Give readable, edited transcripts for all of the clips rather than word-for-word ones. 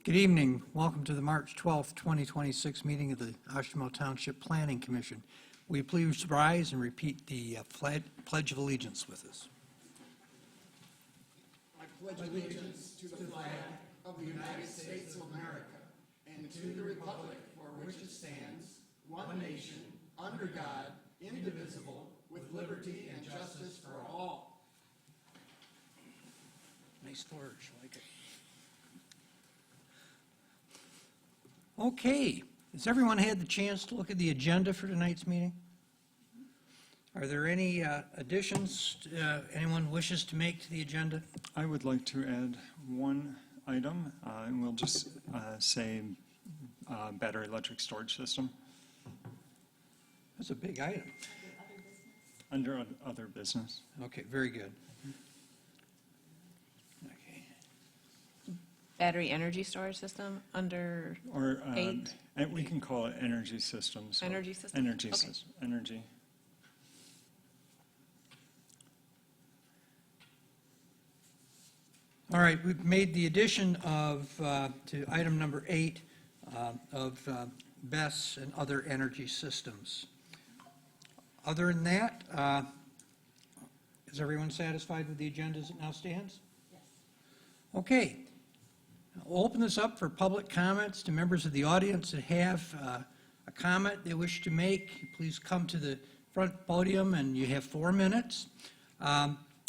Good evening. Welcome to the March 12th, 2026 meeting of the Oshtemo Township Planning Commission. Will you please rise and repeat the Pledge of Allegiance with us? I pledge allegiance to the flag of the United States of America and to the republic for which it stands, one nation, under God, indivisible, with liberty and justice for all. Nice flourish, like it. Okay, has everyone had the chance to look at the agenda for tonight's meeting? Are there any additions anyone wishes to make to the agenda? I would like to add one item, and we'll just say battery electric storage system That's a big item. under other business. Okay, very good. Okay. Battery energy storage system under Or, 8? and we can call it energy systems. So Energy system? Energy Okay. system, energy. All right, we've made the addition of, to item number 8, of BESS and other energy systems. Other than that, is everyone satisfied with the agenda as it now stands? Yes. Okay. We'll open this up for public comments to members of the audience that have a comment they wish to make. Please come to the front podium, and you have 4 minutes.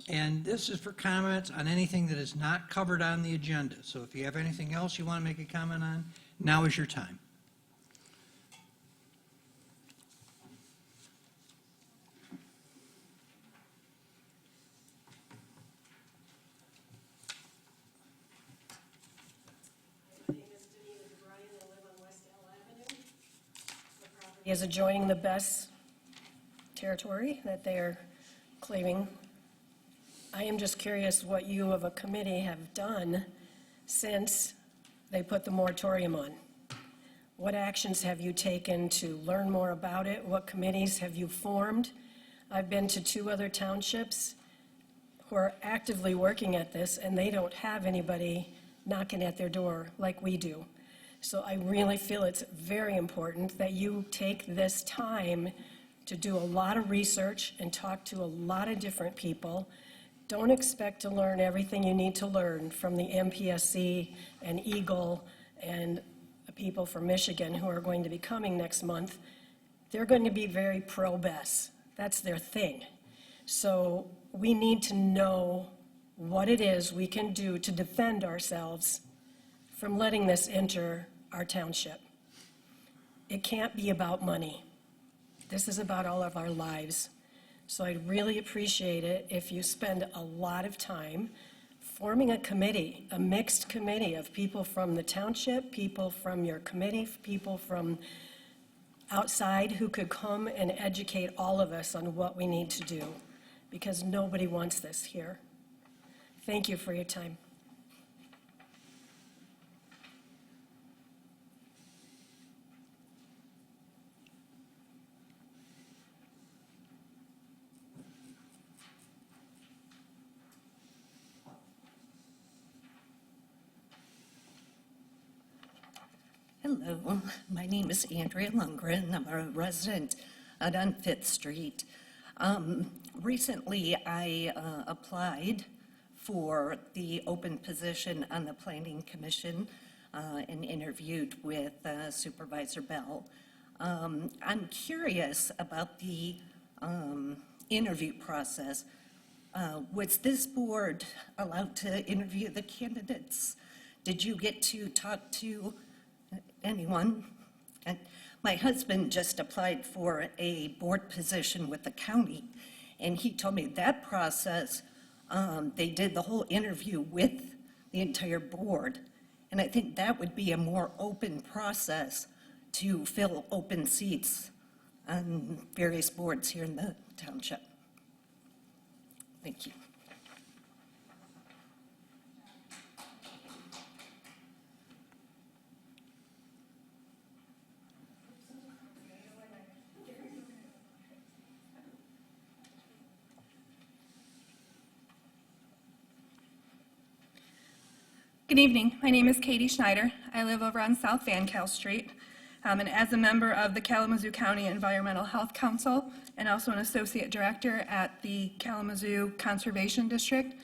And this is for comments on anything that is not covered on the agenda. So if you have anything else you want to make a comment on, now is your time. Is adjoining the BESS territory that they are claiming. I am just curious what you of a committee have done since they put the moratorium on. What actions have you taken to learn more about it? What committees have you formed? I've been to 2 other townships who are actively working at this, and they don't have anybody knocking at their door like we do. So I really feel it's very important that you take this time to do a lot of research and talk to a lot of different people. Don't expect to learn everything you need to learn from the MPSC and Eagle and the people from Michigan who are going to be coming next month. They're going to be very pro-BESS. That's their thing. So we need to know what it is we can do to defend ourselves from letting this enter our township. It can't be about money. This is about all of our lives. So I'd really appreciate it if you spend a lot of time forming a committee, a mixed committee of people from the township, people from your committee, people from outside who could come and educate all of us on what we need to do, because nobody wants this here. Thank you for your time. Hello, my name is Andrea Lundgren. I'm a resident out on 5th Street. Recently, I applied for the open position on the Planning Commission and interviewed with Supervisor Bell. I'm curious about the interview process. Was this board allowed to interview the candidates? Did you get to talk to anyone? And my husband just applied for a board position with the county, and he told me that process, they did the whole interview with the entire board. And I think that would be a more open process to fill open seats on various boards here in the township. Thank you. Good evening. My name is Katie Schneider. I live over on South Van Cal Street. And as a member of the Kalamazoo County Environmental Health Council and also an associate director at the Kalamazoo Conservation District,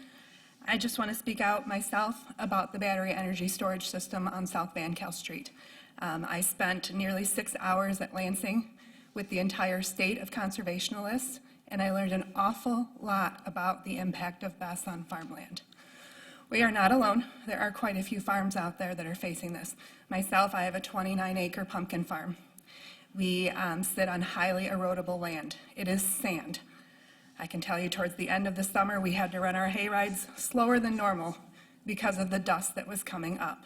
I just want to speak out myself about the battery energy storage system on South Van Cal Street. I spent nearly 6 hours at Lansing with the entire state of conservationists, and I learned an awful lot about the impact of BESS on farmland. We are not alone. There are quite a few farms out there that are facing this. Myself, I have a 29-acre pumpkin farm. We sit on highly erodible land. It is sand. I can tell you towards the end of the summer, we had to run our hay rides slower than normal because of the dust that was coming up.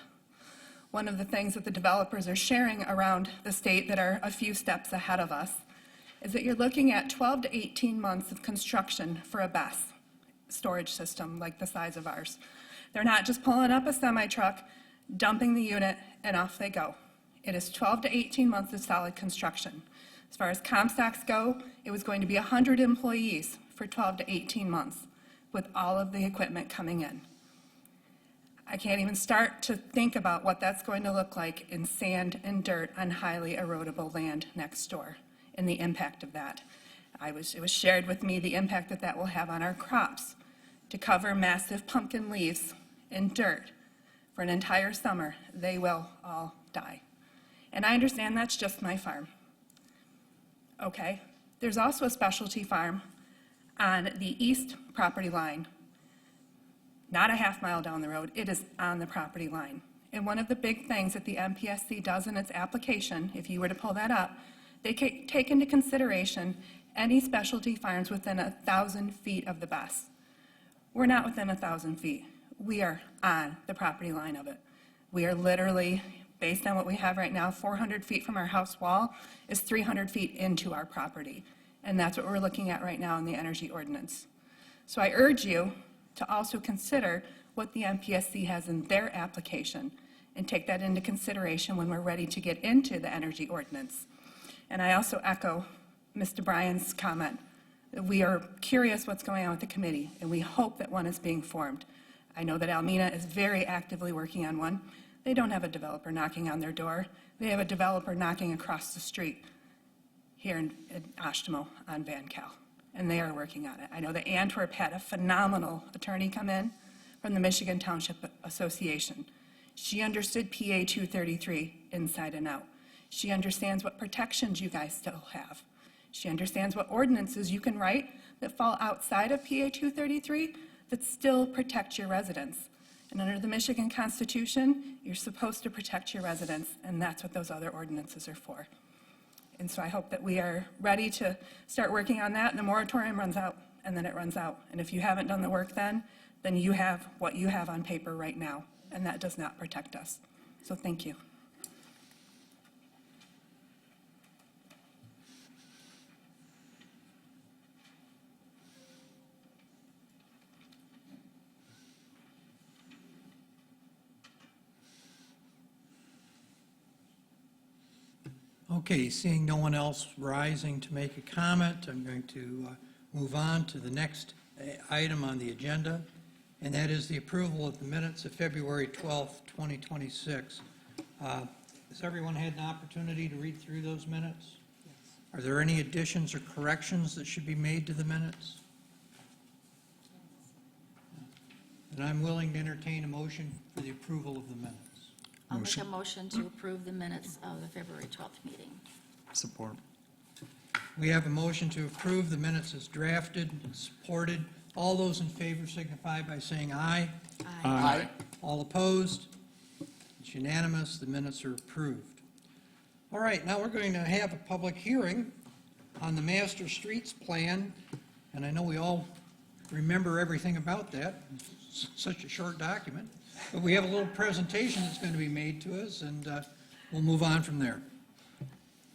One of the things that the developers are sharing around the state that are a few steps ahead of us is that you're looking at 12 to 18 months of construction for a BESS storage system like the size of ours. They're not just pulling up a semi-truck, dumping the unit, and off they go. It is 12 to 18 months of solid construction. As far as Comstocks go, it was going to be 100 employees for 12 to 18 months with all of the equipment coming in. I can't even start to think about what that's going to look like in sand and dirt on highly erodible land next door and the impact of that. It was shared with me the impact that that will have on our crops. To cover massive pumpkin leaves in dirt for an entire summer, they will all die. And I understand that's just my farm. Okay, there's also a specialty farm on the east property line, not a half mile down the road, it is on the property line. And one of the big things that the MPSC does in its application, if you were to pull that up, they take into consideration any specialty farms within 1,000 feet of the BESS. We're not within 1,000 feet. We are on the property line of it. We are literally, based on what we have right now, 400 feet from our house wall is 300 feet into our property. And that's what we're looking at right now in the energy ordinance. So I urge you to also consider what the MPSC has in their application and take that into consideration when we're ready to get into the energy ordinance. And I also echo Mr. Bryan's comment. We are curious what's going on with the committee, and we hope that one is being formed. I know that Almena is very actively working on one. They don't have a developer knocking on their door. They have a developer knocking across the street here in Oshtemo on Van Cal, and they are working on it. I know that Antwerp had a phenomenal attorney come in from the Michigan Township Association. She understood PA 233 inside and out. She understands what protections you guys still have. She understands what ordinances you can write that fall outside of PA 233 that still protect your residents. And under the Michigan Constitution, you're supposed to protect your residents, and that's what those other ordinances are for. And so I hope that we are ready to start working on that, and the moratorium runs out, and then it runs out. And if you haven't done the work then you have what you have on paper right now, and that does not protect us. So thank you. Okay, seeing no one else rising to make a comment, I'm going to move on to the next item on the agenda, and that is the approval of the minutes of February 12th, 2026. Has everyone had an opportunity to read through those minutes? Yes. Are there any additions or corrections that should be made to the minutes? And I'm willing to entertain a motion for the approval of the minutes. I'll make a motion to approve the minutes of the February 12th meeting. Support. We have a motion to approve the minutes as drafted and supported. All those in favor signify by saying aye. Aye. All opposed? It's unanimous. The minutes are approved. All right, now we're going to have a public hearing on the Master Streets Plan, and I know we all remember everything about that. It's such a short document. But we have a little presentation that's going to be made to us, and we'll move on from there.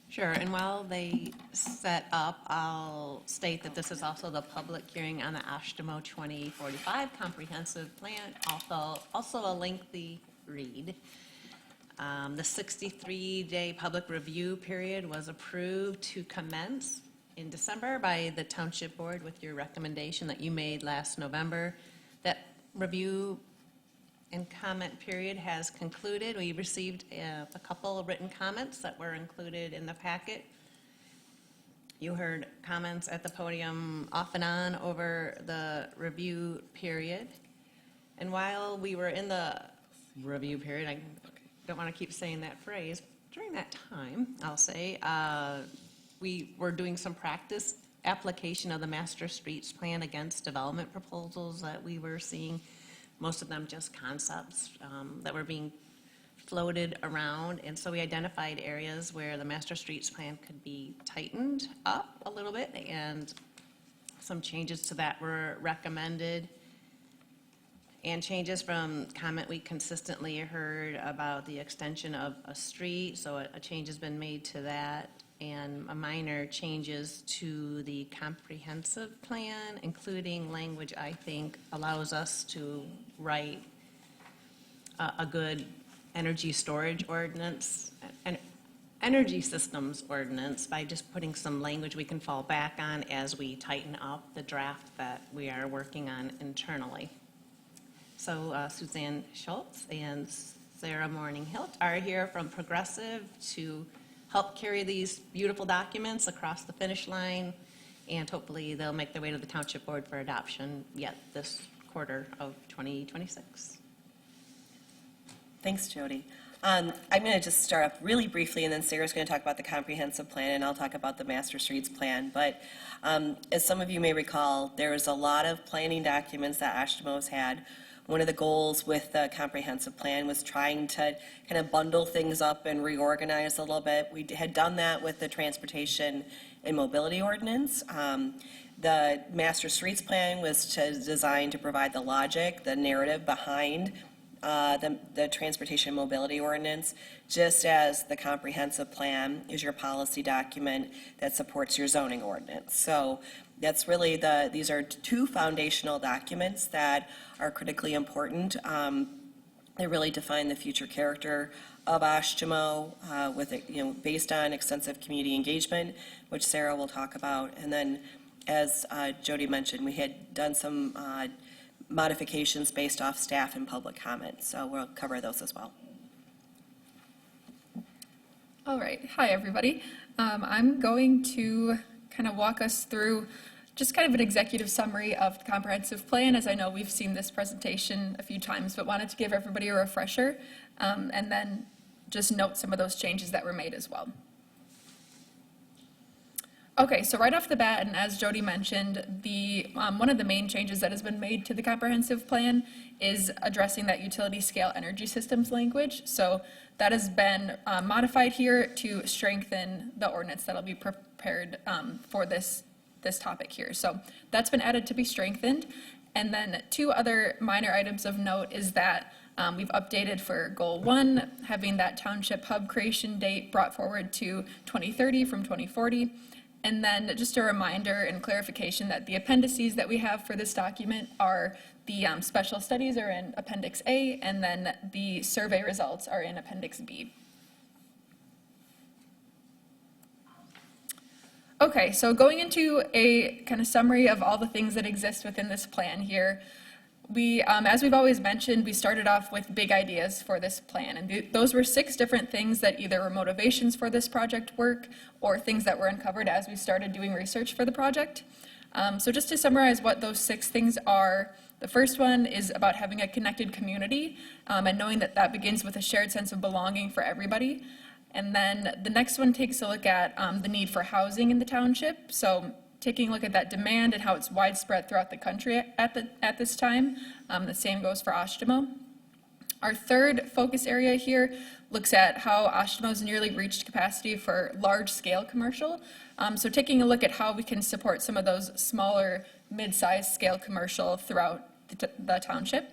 Sure, and while they set up, I'll state that this is also the public hearing on the Oshtemo 2045 Comprehensive Plan, also a lengthy read. The 63-day public review period was approved to commence in December by the Township Board with your recommendation that you made last November. That review and comment period has concluded. We received a couple of written comments that were included in the packet. You heard comments at the podium off and on over the review period. And while we were in the review period, I don't want to keep saying that phrase, during that time, I'll say, we were doing some practice application of the master streets plan against development proposals that we were seeing, most of them just concepts that were being floated around. And so we identified areas where the master streets plan could be tightened up a little bit, and some changes to that were recommended. And changes from comment we consistently heard about the extension of a street, so a change has been made to that, and a minor changes to the comprehensive plan, including language I think allows us to write a good energy storage ordinance, an energy systems ordinance, by just putting some language we can fall back on as we tighten up the draft that we are working on internally. So Suzanne Schultz and Sarah Morning-Hilt are here from Progressive to help carry these beautiful documents across the finish line, and hopefully they'll make their way to the Township Board for adoption yet this quarter of 2026. Thanks, Jody. I'm going to just start up really briefly, and then Sarah's going to talk about the comprehensive plan, and I'll talk about the master streets plan. But as some of you may recall, there was a lot of planning documents that Oshtemo's had. One of the goals with the comprehensive plan was trying to kind of bundle things up and reorganize a little bit. We had done that with the transportation and mobility ordinance. The master streets plan was designed to provide the logic, the narrative behind the transportation and mobility ordinance, just as the comprehensive plan is your policy document that supports your zoning ordinance. So that's really these are two foundational documents that are critically important. They really define the future character of Oshtemo with it, based on extensive community engagement, which Sarah will talk about. And then, as Jody mentioned, we had done some modifications based off staff and public comment. So we'll cover those as well. All right. Hi, everybody. I'm going to kind of walk us through just kind of an executive summary of the comprehensive plan, as I know we've seen this presentation a few times, but wanted to give everybody a refresher, and then just note some of those changes that were made as well. Okay, so right off the bat, and as Jody mentioned, one of the main changes that has been made to the comprehensive plan is addressing that utility scale energy systems language. So that has been modified here to strengthen the ordinance that'll be prepared for this topic here. So that's been added to be strengthened. And then two other minor items of note is that we've updated for goal 1, having that township hub creation date brought forward to 2030 from 2040. And then just a reminder and clarification that the appendices that we have for this document are the special studies are in Appendix A, and then the survey results are in Appendix B. Okay, so going into a kind of summary of all the things that exist within this plan here, we, as we've always mentioned, we started off with big ideas for this plan, and those were 6 different things that either were motivations for this project work or things that were uncovered as we started doing research for the project. So just to summarize what those 6 things are, the first one is about having a connected community and knowing that that begins with a shared sense of belonging for everybody. And then the next one takes a look at the need for housing in the township. So taking a look at that demand and how it's widespread throughout the country at this time. The same goes for Oshtemo. Our third focus area here looks at how Oshtemo's nearly reached capacity for large-scale commercial. So taking a look at how we can support some of those smaller, mid-sized scale commercial throughout the township.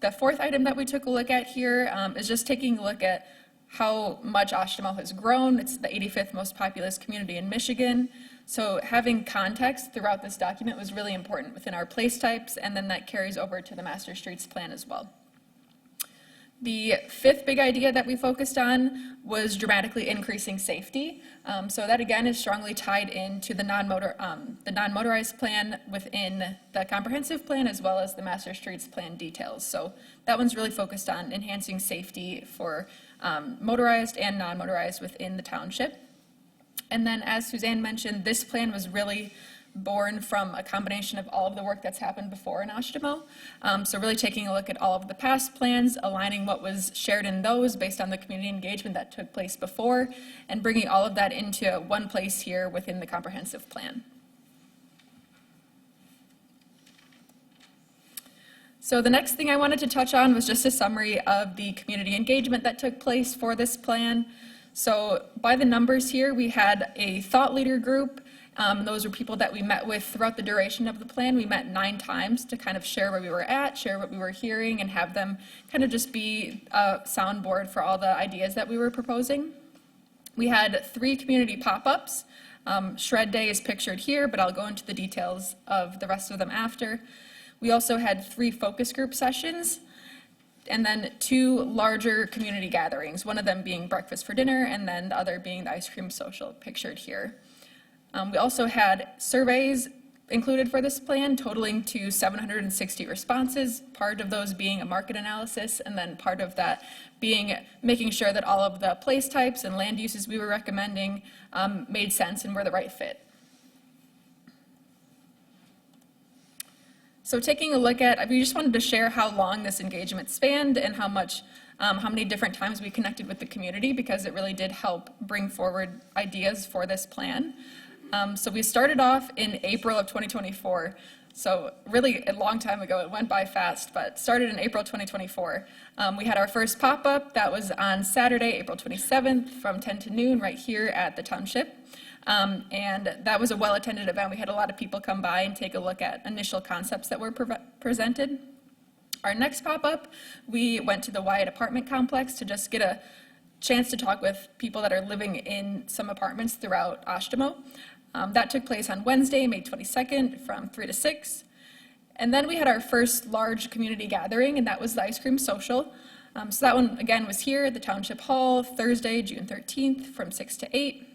The fourth item that we took a look at here is just taking a look at how much Oshtemo has grown. It's the 85th most populous community in Michigan. So having context throughout this document was really important within our place types, and then that carries over to the master streets plan as well. The fifth big idea that we focused on was dramatically increasing safety. So that again is strongly tied into the non-motorized plan within the comprehensive plan as well as the master streets plan details. So that one's really focused on enhancing safety for motorized and non-motorized within the township. And then as Suzanne mentioned, this plan was really born from a combination of all of the work that's happened before in Oshtemo. So really taking a look at all of the past plans, aligning what was shared in those based on the community engagement that took place before, and bringing all of that into one place here within the comprehensive plan. So the next thing I wanted to touch on was just a summary of the community engagement that took place for this plan. So by the numbers here, we had a thought leader group. Those were people that we met with throughout the duration of the plan. We met 9 times to kind of share where we were at, share what we were hearing, and have them kind of just be a soundboard for all the ideas that we were proposing. We had 3 community pop-ups. Shred Day is pictured here, but I'll go into the details of the rest of them after. We also had 3 focus group sessions, and then 2 larger community gatherings, one of them being breakfast for dinner, and then the other being the ice cream social pictured here. We also had surveys included for this plan, totaling to 760 responses, part of those being a market analysis, and then part of that being making sure that all of the place types and land uses we were recommending made sense and were the right fit. So taking a look at, we just wanted to share how long this engagement spanned and how many different times we connected with the community, because it really did help bring forward ideas for this plan. So we started off in April of 2024. So really a long time ago, it went by fast, but started in April 2024. We had our first pop-up, that was on Saturday, April 27th from 10 to noon right here at the Township. And that was a well-attended event. We had a lot of people come by and take a look at initial concepts that were presented. Our next pop-up, we went to the Wyatt apartment complex to just get a chance to talk with people that are living in some apartments throughout Oshtemo. That took place on Wednesday, May 22nd from 3 to 6. And then we had our first large community gathering, and that was the ice cream social. So that one, again, was here at the Township Hall, Thursday, June 13th from 6 to 8.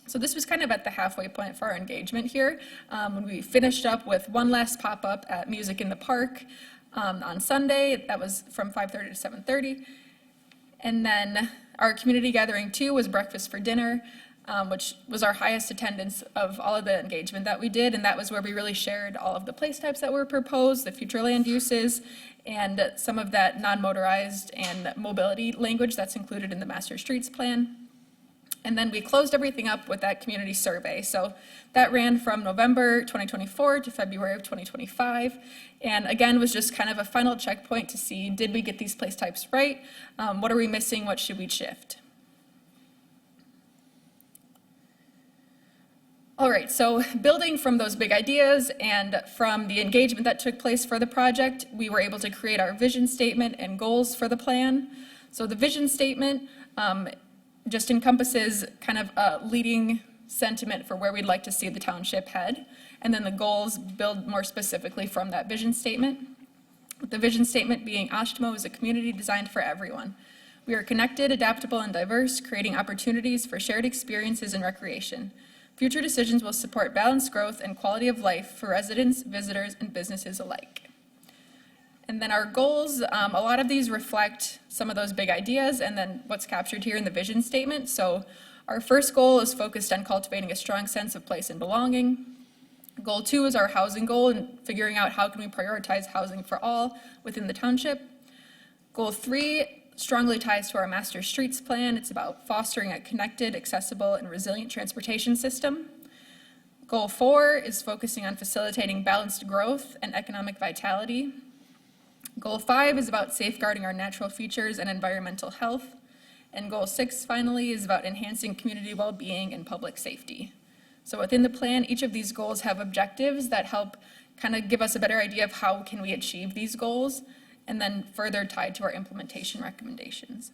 So this was kind of at the halfway point for our engagement here. When we finished up with one last pop-up at Music in the Park on Sunday, that was from 5:30 to 7:30. And then our community gathering 2 was breakfast for dinner, which was our highest attendance of all of the engagement that we did, and that was where we really shared all of the place types that were proposed, the future land uses, and some of that non-motorized and mobility language that's included in the master streets plan. And then we closed everything up with that community survey. So that ran from November 2024 to February of 2025. And again, was just kind of a final checkpoint to see, did we get these place types right? What are we missing? What should we shift? All right, so building from those big ideas and from the engagement that took place for the project, we were able to create our vision statement and goals for the plan. So the vision statement just encompasses kind of a leading sentiment for where we'd like to see the township head. And then the goals build more specifically from that vision statement. The vision statement being Oshtemo is a community designed for everyone. We are connected, adaptable, and diverse, creating opportunities for shared experiences and recreation. Future decisions will support balanced growth and quality of life for residents, visitors, and businesses alike. And then our goals, a lot of these reflect some of those big ideas and then what's captured here in the vision statement. So our first goal is focused on cultivating a strong sense of place and belonging. Goal 2 is our housing goal and figuring out how can we prioritize housing for all within the township. Goal 3 strongly ties to our master streets plan. It's about fostering a connected, accessible, and resilient transportation system. Goal 4 is focusing on facilitating balanced growth and economic vitality. Goal 5 is about safeguarding our natural features and environmental health. And Goal 6, finally, is about enhancing community well-being and public safety. So within the plan, each of these goals have objectives that help kind of give us a better idea of how can we achieve these goals, and then further tied to our implementation recommendations.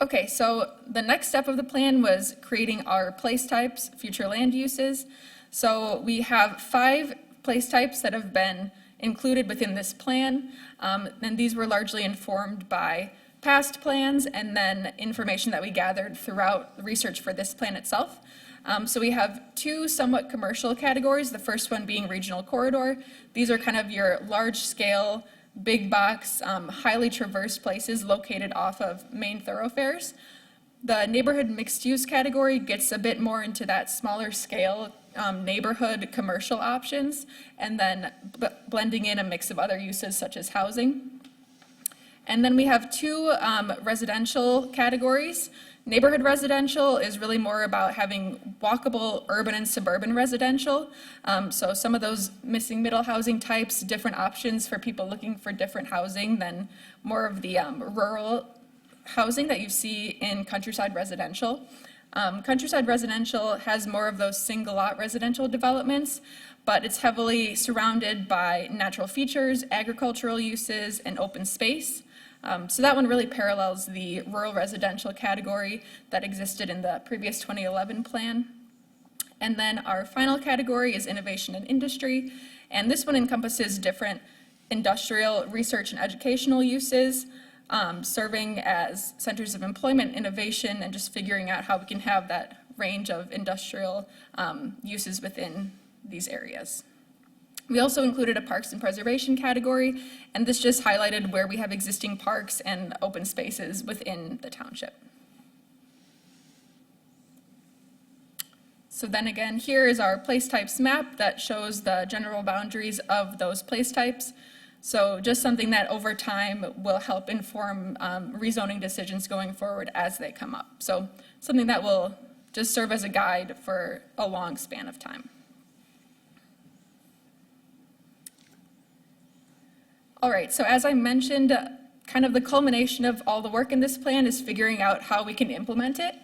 Okay, so the next step of the plan was creating our place types, future land uses. So we have 5 place types that have been included within this plan. And these were largely informed by past plans and then information that we gathered throughout the research for this plan itself. So we have two somewhat commercial categories, the first one being regional corridor. These are kind of your large-scale, big box, highly traversed places located off of main thoroughfares. The neighborhood mixed-use category gets a bit more into that smaller scale neighborhood commercial options, and then blending in a mix of other uses such as housing. And then we have two residential categories. Neighborhood residential is really more about having walkable urban and suburban residential. So some of those missing middle housing types, different options for people looking for different housing than more of the rural housing that you see in countryside residential. Countryside residential has more of those single lot residential developments, but it's heavily surrounded by natural features, agricultural uses, and open space. So that one really parallels the rural residential category that existed in the previous 2011 plan. And then our final category is innovation and industry, and this one encompasses different industrial research and educational uses, serving as centers of employment, innovation, and just figuring out how we can have that range of industrial uses within these areas. We also included a parks and preservation category, and this just highlighted where we have existing parks and open spaces within the township. So then again, here is our place types map that shows the general boundaries of those place types. So just something that over time will help inform rezoning decisions going forward as they come up. So something that will just serve as a guide for a long span of time. All right, so as I mentioned, kind of the culmination of all the work in this plan is figuring out how we can implement it.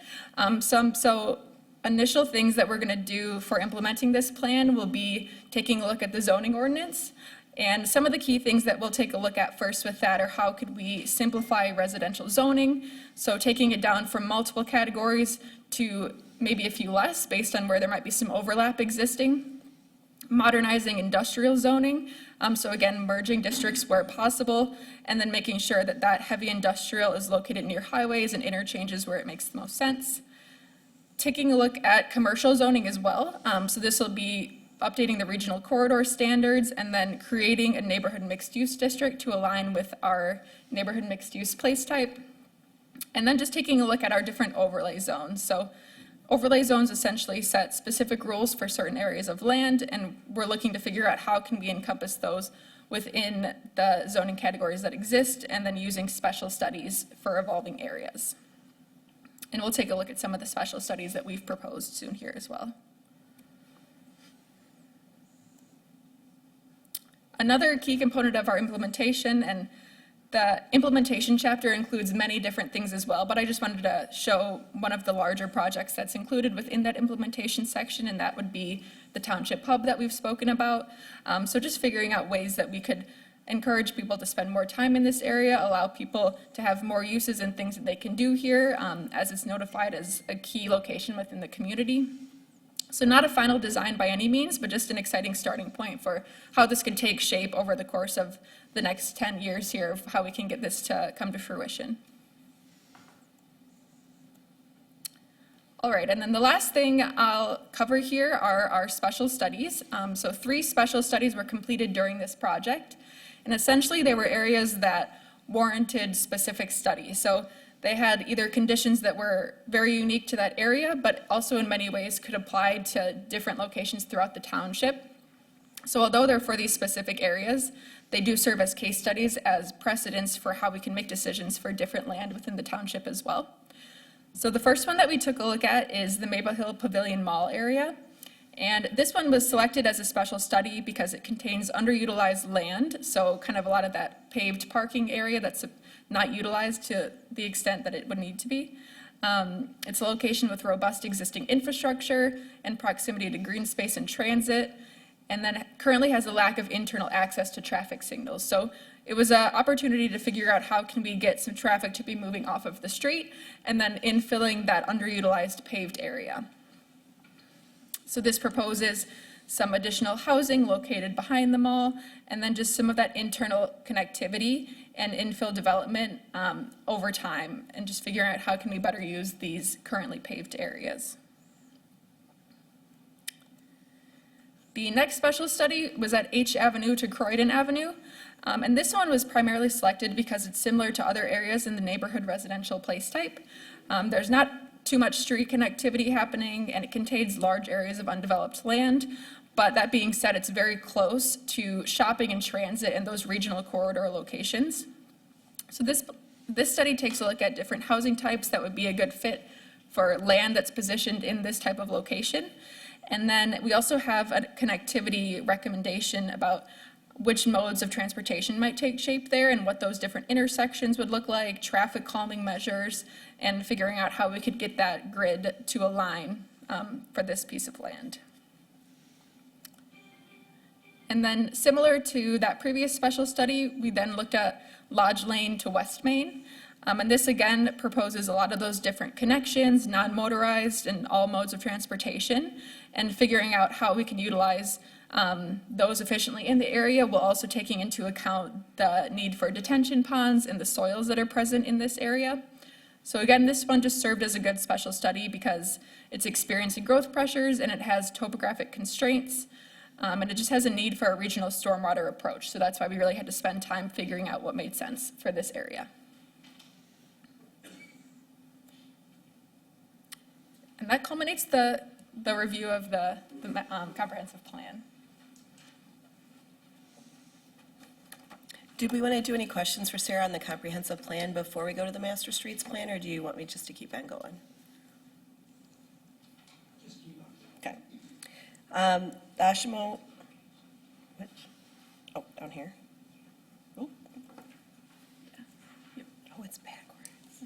So initial things that we're going to do for implementing this plan will be taking a look at the zoning ordinance. And some of the key things that we'll take a look at first with that are how could we simplify residential zoning, so taking it down from multiple categories to maybe a few less based on where there might be some overlap existing. Modernizing industrial zoning, so again, merging districts where possible, and then making sure that that heavy industrial is located near highways and interchanges where it makes the most sense. Taking a look at commercial zoning as well, so this will be updating the regional corridor standards and then creating a neighborhood mixed-use district to align with our neighborhood mixed-use place type. And then just taking a look at our different overlay zones. So overlay zones essentially set specific rules for certain areas of land, and we're looking to figure out how can we encompass those within the zoning categories that exist, and then using special studies for evolving areas. And we'll take a look at some of the special studies that we've proposed soon here as well. Another key component of our implementation, and the implementation chapter includes many different things as well, but I just wanted to show one of the larger projects that's included within that implementation section, and that would be the Township Hub that we've spoken about. So just figuring out ways that we could encourage people to spend more time in this area, allow people to have more uses and things that they can do here, as it's notified as a key location within the community. So not a final design by any means, but just an exciting starting point for how this can take shape over the course of the next 10 years here, of how we can get this to come to fruition. All right, and then the last thing I'll cover here are our special studies. So 3 special studies were completed during this project, and essentially they were areas that warranted specific studies. So they had either conditions that were very unique to that area, but also in many ways could apply to different locations throughout the township. So although they're for these specific areas, they do serve as case studies as precedents for how we can make decisions for different land within the township as well. So the first one that we took a look at is the Maple Hill Pavilion Mall area. And this one was selected as a special study because it contains underutilized land, so kind of a lot of that paved parking area that's not utilized to the extent that it would need to be. It's a location with robust existing infrastructure and proximity to green space and transit, and then currently has a lack of internal access to traffic signals. So it was an opportunity to figure out how can we get some traffic to be moving off of the street and then infilling that underutilized paved area. So this proposes some additional housing located behind the mall, and then just some of that internal connectivity and infill development over time, and just figuring out how can we better use these currently paved areas. The next special study was at H Avenue to Croydon Avenue. And this one was primarily selected because it's similar to other areas in the neighborhood residential place type. There's not too much street connectivity happening, and it contains large areas of undeveloped land. But that being said, it's very close to shopping and transit in those regional corridor locations. So this study takes a look at different housing types that would be a good fit for land that's positioned in this type of location. And then we also have a connectivity recommendation about which modes of transportation might take shape there and what those different intersections would look like, traffic calming measures, and figuring out how we could get that grid to align for this piece of land. And then similar to that previous special study, we then looked at Lodge Lane to West Main. And this again proposes a lot of those different connections, non-motorized and all modes of transportation, and figuring out how we can utilize those efficiently in the area, while also taking into account the need for detention ponds and the soils that are present in this area. So again, this one just served as a good special study because it's experiencing growth pressures and it has topographic constraints, and it just has a need for a regional stormwater approach. So that's why we really had to spend time figuring out what made sense for this area. And that culminates the review of the comprehensive plan. Do we want to do any questions for Sarah on the comprehensive plan before we go to the master streets plan, or do you want me just to keep on going? Okay. Oshtemo, which, oh, down here. Oh, oh, it's backwards.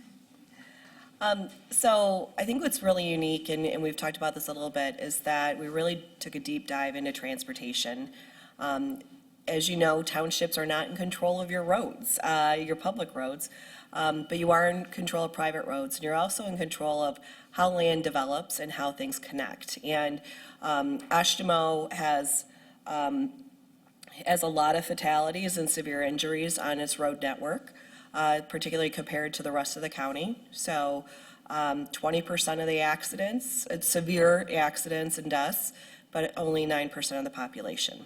So I think what's really unique, and we've talked about this a little bit, is that we really took a deep dive into transportation. As you know, townships are not in control of your roads, your public roads, but you are in control of private roads, and you're also in control of how land develops and how things connect. And Oshtemo has a lot of fatalities and severe injuries on its road network, particularly compared to the rest of the county. So 20% of the accidents, it's severe accidents and deaths, but only 9% of the population.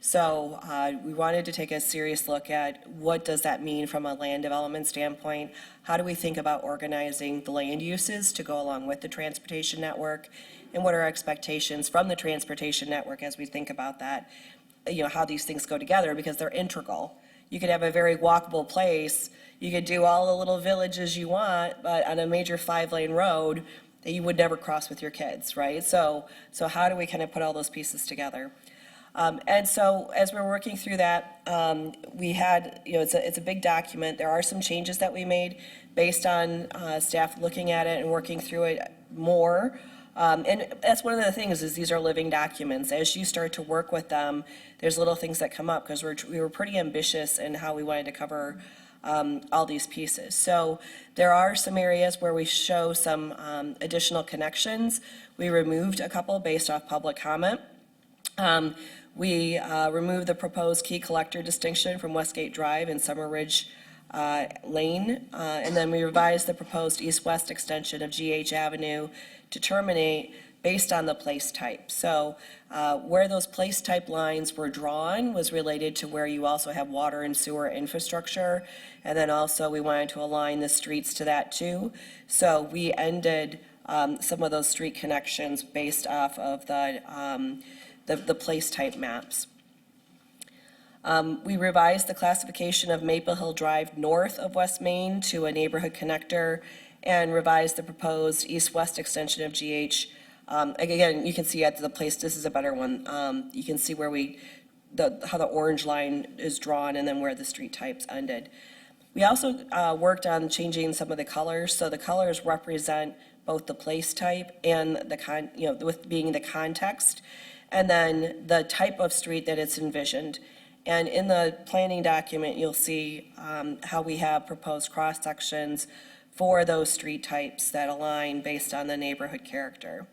So we wanted to take a serious look at what does that mean from a land development standpoint? How do we think about organizing the land uses to go along with the transportation network? And what are our expectations from the transportation network as we think about that, you know, how these things go together, because they're integral. You could have a very walkable place, you could do all the little villages you want, but on a major 5-lane road that you would never cross with your kids, right? So how do we kind of put all those pieces together? And so as we're working through that, we had, you know, it's a big document. There are some changes that we made based on staff looking at it and working through it more. And that's one of the things, is these are living documents. As you start to work with them, there's little things that come up, because we were pretty ambitious in how we wanted to cover all these pieces. So there are some areas where we show some additional connections. We removed a couple based off public comment. We removed the proposed key collector distinction from Westgate Drive and Summer Ridge Lane, and then we revised the proposed east-west extension of GH Avenue to terminate based on the place type. So where those place type lines were drawn was related to where you also have water and sewer infrastructure, and then also we wanted to align the streets to that too. So we ended some of those street connections based off of the place type maps. We revised the classification of Maple Hill Drive north of West Main to a neighborhood connector, and revised the proposed east-west extension of GH. Again, you can see at the place, this is a better one. You can see where how the orange line is drawn and then where the street types ended. We also worked on changing some of the colors. So the colors represent both the place type and with being the context, and then the type of street that it's envisioned. And in the planning document, you'll see how we have proposed cross-sections for those street types that align based on the neighborhood character.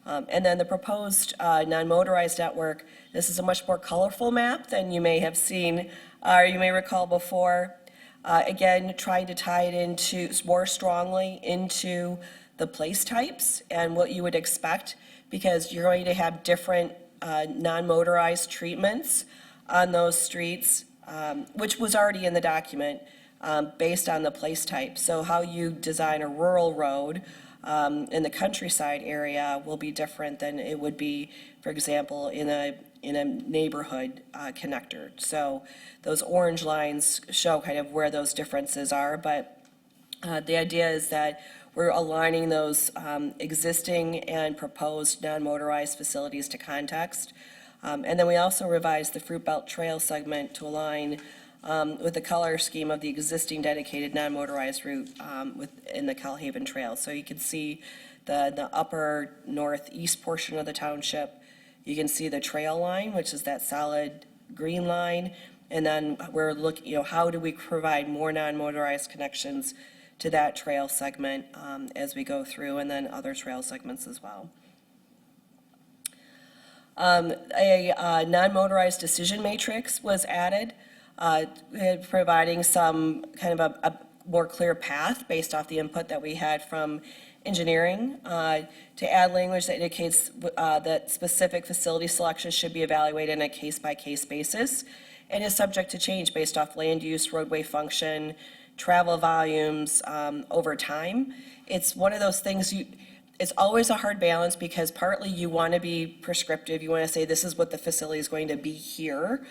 And then the proposed non-motorized network, this is a much more colorful map than you may have seen, or you may recall before. Again, trying to tie it into, more strongly into the place types and what you would expect, because you're going to have different non-motorized treatments on those streets, which was already in the document, based on the place type. So how you design a rural road in the countryside area will be different than it would be, for example, in a neighborhood connector. So those orange lines show kind of where those differences are, but the idea is that we're aligning those existing and proposed non-motorized facilities to context. And then we also revised the Fruit Belt Trail segment to align with the color scheme of the existing dedicated non-motorized route within the Calhaven Trail. So you can see the upper northeast portion of the township. You can see the trail line, which is that solid green line. And then we're looking, how do we provide more non-motorized connections to that trail segment as we go through, and then other trail segments as well. A non-motorized decision matrix was added, providing some kind of a more clear path based off the input that we had from engineering, to add language that indicates that specific facility selections should be evaluated on a case-by-case basis and is subject to change based off land use, roadway function, travel volumes over time. It's one of those things it's always a hard balance, because partly you want to be prescriptive. You want to say this is what the facility is going to be here.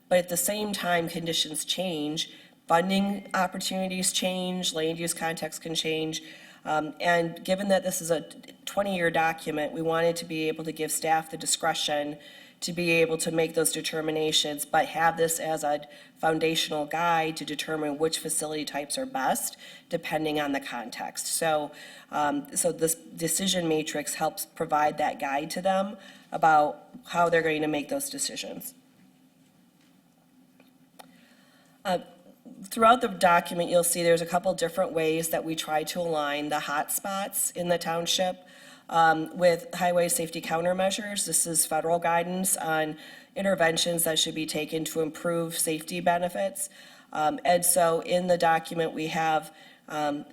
But at the same time, conditions change, funding opportunities change, land use context can change. And given that this is a 20-year document, we wanted to be able to give staff the discretion to be able to make those determinations, but have this as a foundational guide to determine which facility types are best, depending on the context. So this decision matrix helps provide that guide to them about how they're going to make those decisions. Throughout the document, you'll see there's a couple different ways that we try to align the hot spots in the township with highway safety countermeasures. This is federal guidance on interventions that should be taken to improve safety benefits. And so in the document, we have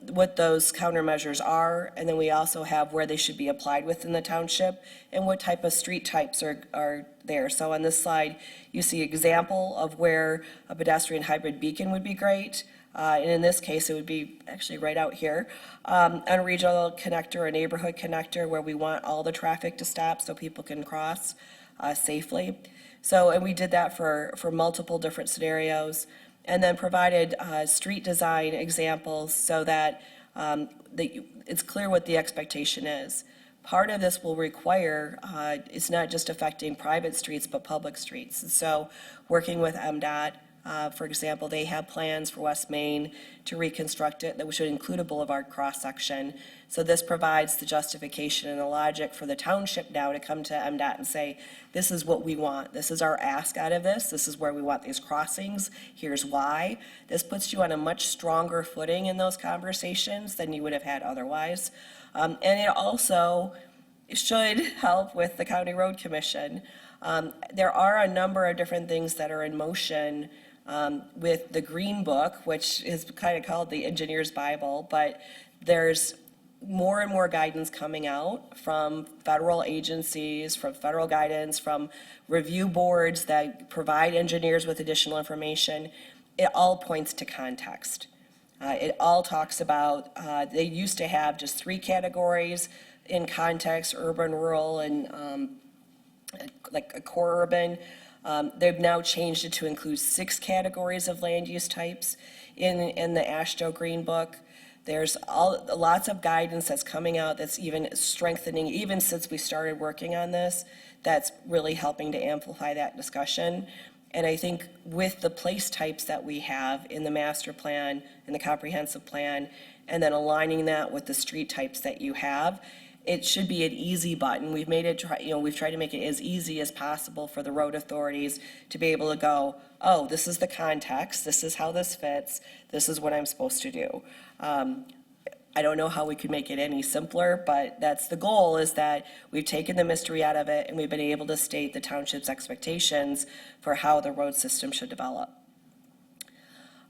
what those countermeasures are, and then we also have where they should be applied within the township and what type of street types are there. So on this slide, you see example of where a pedestrian hybrid beacon would be great. And in this case, it would be actually right out here on a regional connector, a neighborhood connector, where we want all the traffic to stop so people can cross safely. So, and we did that for multiple different scenarios, and then provided street design examples so that it's clear what the expectation is. Part of this will require, it's not just affecting private streets, but public streets. And so working with MDOT, for example, they have plans for West Main to reconstruct it that should include a boulevard cross-section. So this provides the justification and the logic for the township now to come to MDOT and say, this is what we want. This is our ask out of this. This is where we want these crossings. Here's why. This puts you on a much stronger footing in those conversations than you would have had otherwise. And it also should help with the County Road Commission. There are a number of different things that are in motion with the Green Book, which is kind of called the Engineer's Bible, but there's more and more guidance coming out from federal agencies, from federal guidance, from review boards that provide engineers with additional information. It all points to context. It all talks about, they used to have just 3 categories in context: urban, rural, and like a core urban. They've now changed it to include 6 categories of land use types in the AASHTO Green Book. There's lots of guidance that's coming out that's even strengthening, even since we started working on this, that's really helping to amplify that discussion. And I think with the place types that we have in the master plan and the comprehensive plan, and then aligning that with the street types that you have, it should be an easy button. We've made it, we've tried to make it as easy as possible for the road authorities to be able to go, oh, this is the context, this is how this fits, this is what I'm supposed to do. I don't know how we could make it any simpler, but that's the goal, is that we've taken the mystery out of it and we've been able to state the township's expectations for how the road system should develop.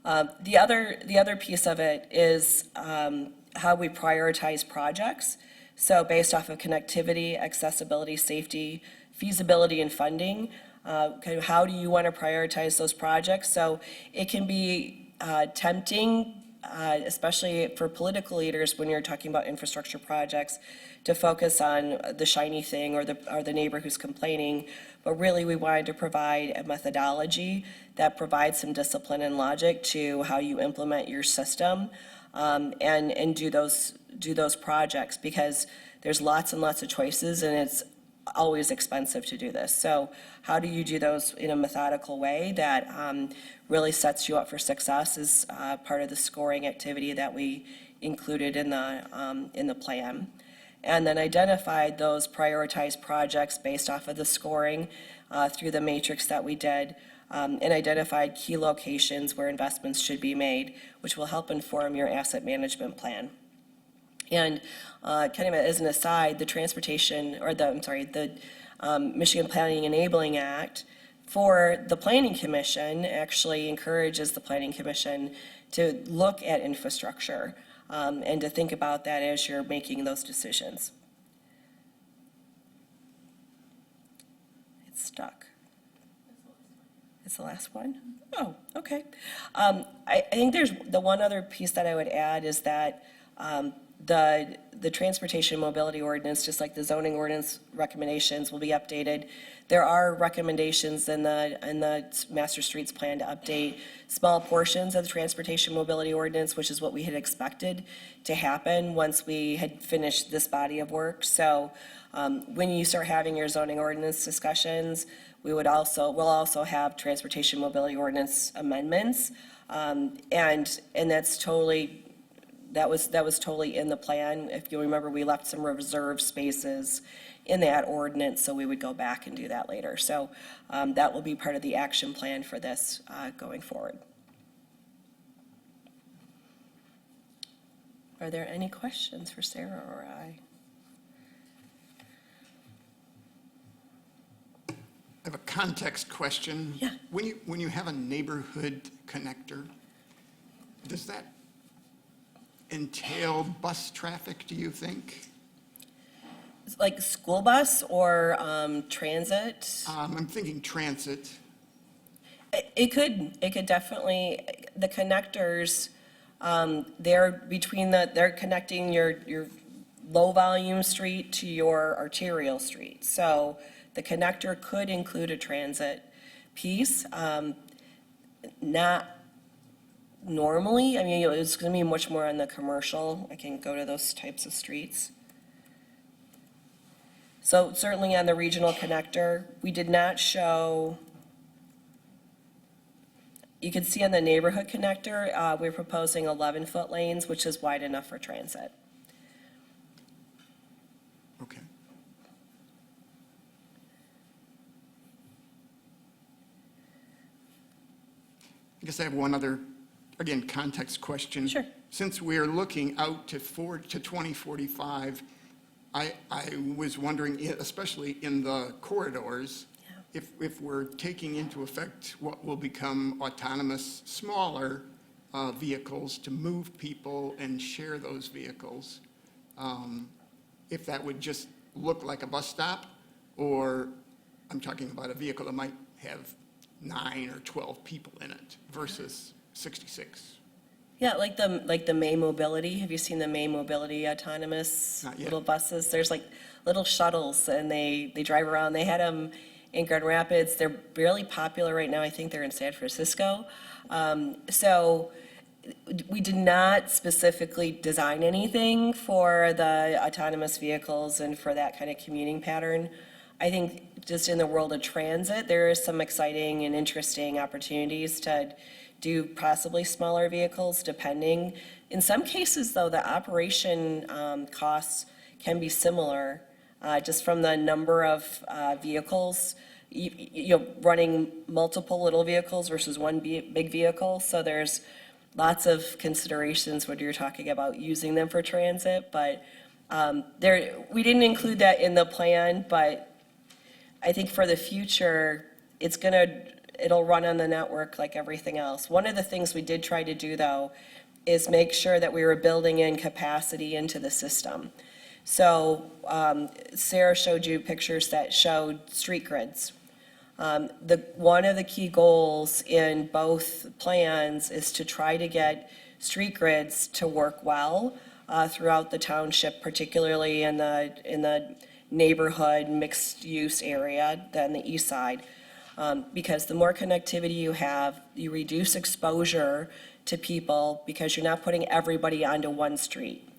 The other piece of it is how we prioritize projects. So based off of connectivity, accessibility, safety, feasibility, and funding, kind of how do you want to prioritize those projects? So it can be tempting, especially for political leaders when you're talking about infrastructure projects, to focus on the shiny thing or the neighbor who's complaining. But really, we wanted to provide a methodology that provides some discipline and logic to how you implement your system, and do those projects, because there's lots and lots of choices and it's always expensive to do this. So how do you do those in a methodical way that really sets you up for success is part of the scoring activity that we included in the plan. And then identified those prioritized projects based off of the scoring through the matrix that we did, and identified key locations where investments should be made, which will help inform your asset management plan. And kind of as an aside, the Michigan Planning Enabling Act for the Planning Commission actually encourages the Planning Commission to look at infrastructure and to think about that as you're making those decisions. It's stuck. It's the last one? Oh, okay. I think there's the one other piece that I would add is that the Transportation Mobility Ordinance, just like the zoning ordinance recommendations, will be updated. There are recommendations in the Master Streets Plan to update small portions of the Transportation Mobility Ordinance, which is what we had expected to happen once we had finished this body of work. So when you start having your zoning ordinance discussions, we'll also have Transportation Mobility Ordinance amendments, and that's totally. That was totally in the plan. If you remember, we left some reserve spaces in that ordinance, so we would go back and do that later. So that will be part of the action plan for this going forward. Are there any questions for Sarah or I? I have a context question. Yeah. When you have a neighborhood connector, does that entail bus traffic, do you think? Like school bus or transit? I'm thinking transit. It could definitely, the connectors, they're connecting your low volume street to your arterial street. So the connector could include a transit piece, not normally. I mean, it's going to be much more on the commercial. I can go to those types of streets. So certainly on the regional connector, we did not show, you can see on the neighborhood connector, we're proposing 11-foot lanes, which is wide enough for transit. Okay. I guess I have one other, again, context question. Sure. Since we're looking out to 2045, I was wondering, especially in the corridors, if we're taking into effect what will become autonomous, smaller vehicles to move people and share those vehicles, if that would just look like a bus stop, or I'm talking about a vehicle that might have 9 or 12 people in it versus 66. Yeah, like the May Mobility. Have you seen the May Mobility autonomous Not yet. little buses? There's like little shuttles, and they drive around. They had them in Grand Rapids. They're really popular right now. I think they're in San Francisco. So we did not specifically design anything for the autonomous vehicles and for that kind of commuting pattern. I think just in the world of transit, there is some exciting and interesting opportunities to do possibly smaller vehicles, depending. In some cases, though, the operation costs can be similar, just from the number of vehicles, you know, running multiple little vehicles versus one big vehicle. So there's lots of considerations when you're talking about using them for transit, but we didn't include that in the plan, but I think for the future, it'll run on the network like everything else. One of the things we did try to do, though, is make sure that we were building in capacity into the system. So Sarah showed you pictures that showed street grids. One of the key goals in both plans is to try to get street grids to work well throughout the township, particularly in the neighborhood mixed-use area on the east side. Because the more connectivity you have, you reduce exposure to people because you're not putting everybody onto one street,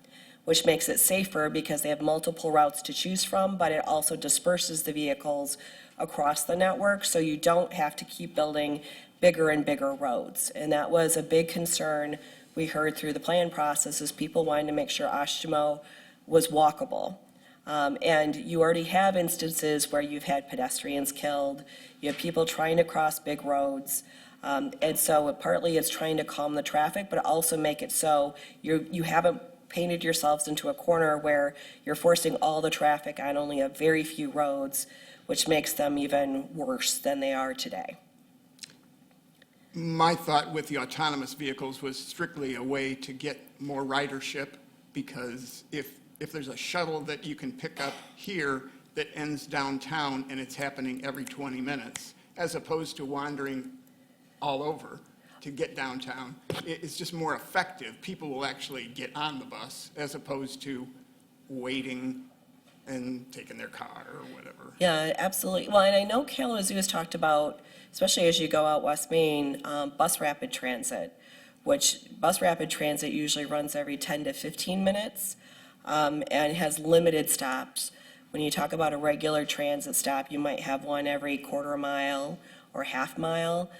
which makes it safer because they have multiple routes to choose from, but it also disperses the vehicles across the network, so you don't have to keep building bigger and bigger roads. And that was a big concern we heard through the plan process, is people wanting to make sure Oshtemo was walkable. And you already have instances where you've had pedestrians killed, you have people trying to cross big roads. And so partly it's trying to calm the traffic, but also make it so you haven't painted yourselves into a corner where you're forcing all the traffic on only a very few roads, which makes them even worse than they are today. My thought with the autonomous vehicles was strictly a way to get more ridership, because if there's a shuttle that you can pick up here that ends downtown and it's happening every 20 minutes, as opposed to wandering all over to get downtown, it's just more effective. People will actually get on the bus as opposed to waiting and taking their car or whatever. Yeah, absolutely. Well, and I know Kalamazoo has talked about, especially as you go out West Main, bus rapid transit, which bus rapid transit usually runs every 10 to 15 minutes and has limited stops. When you talk about a regular transit stop, you might have one every quarter mile or half mile.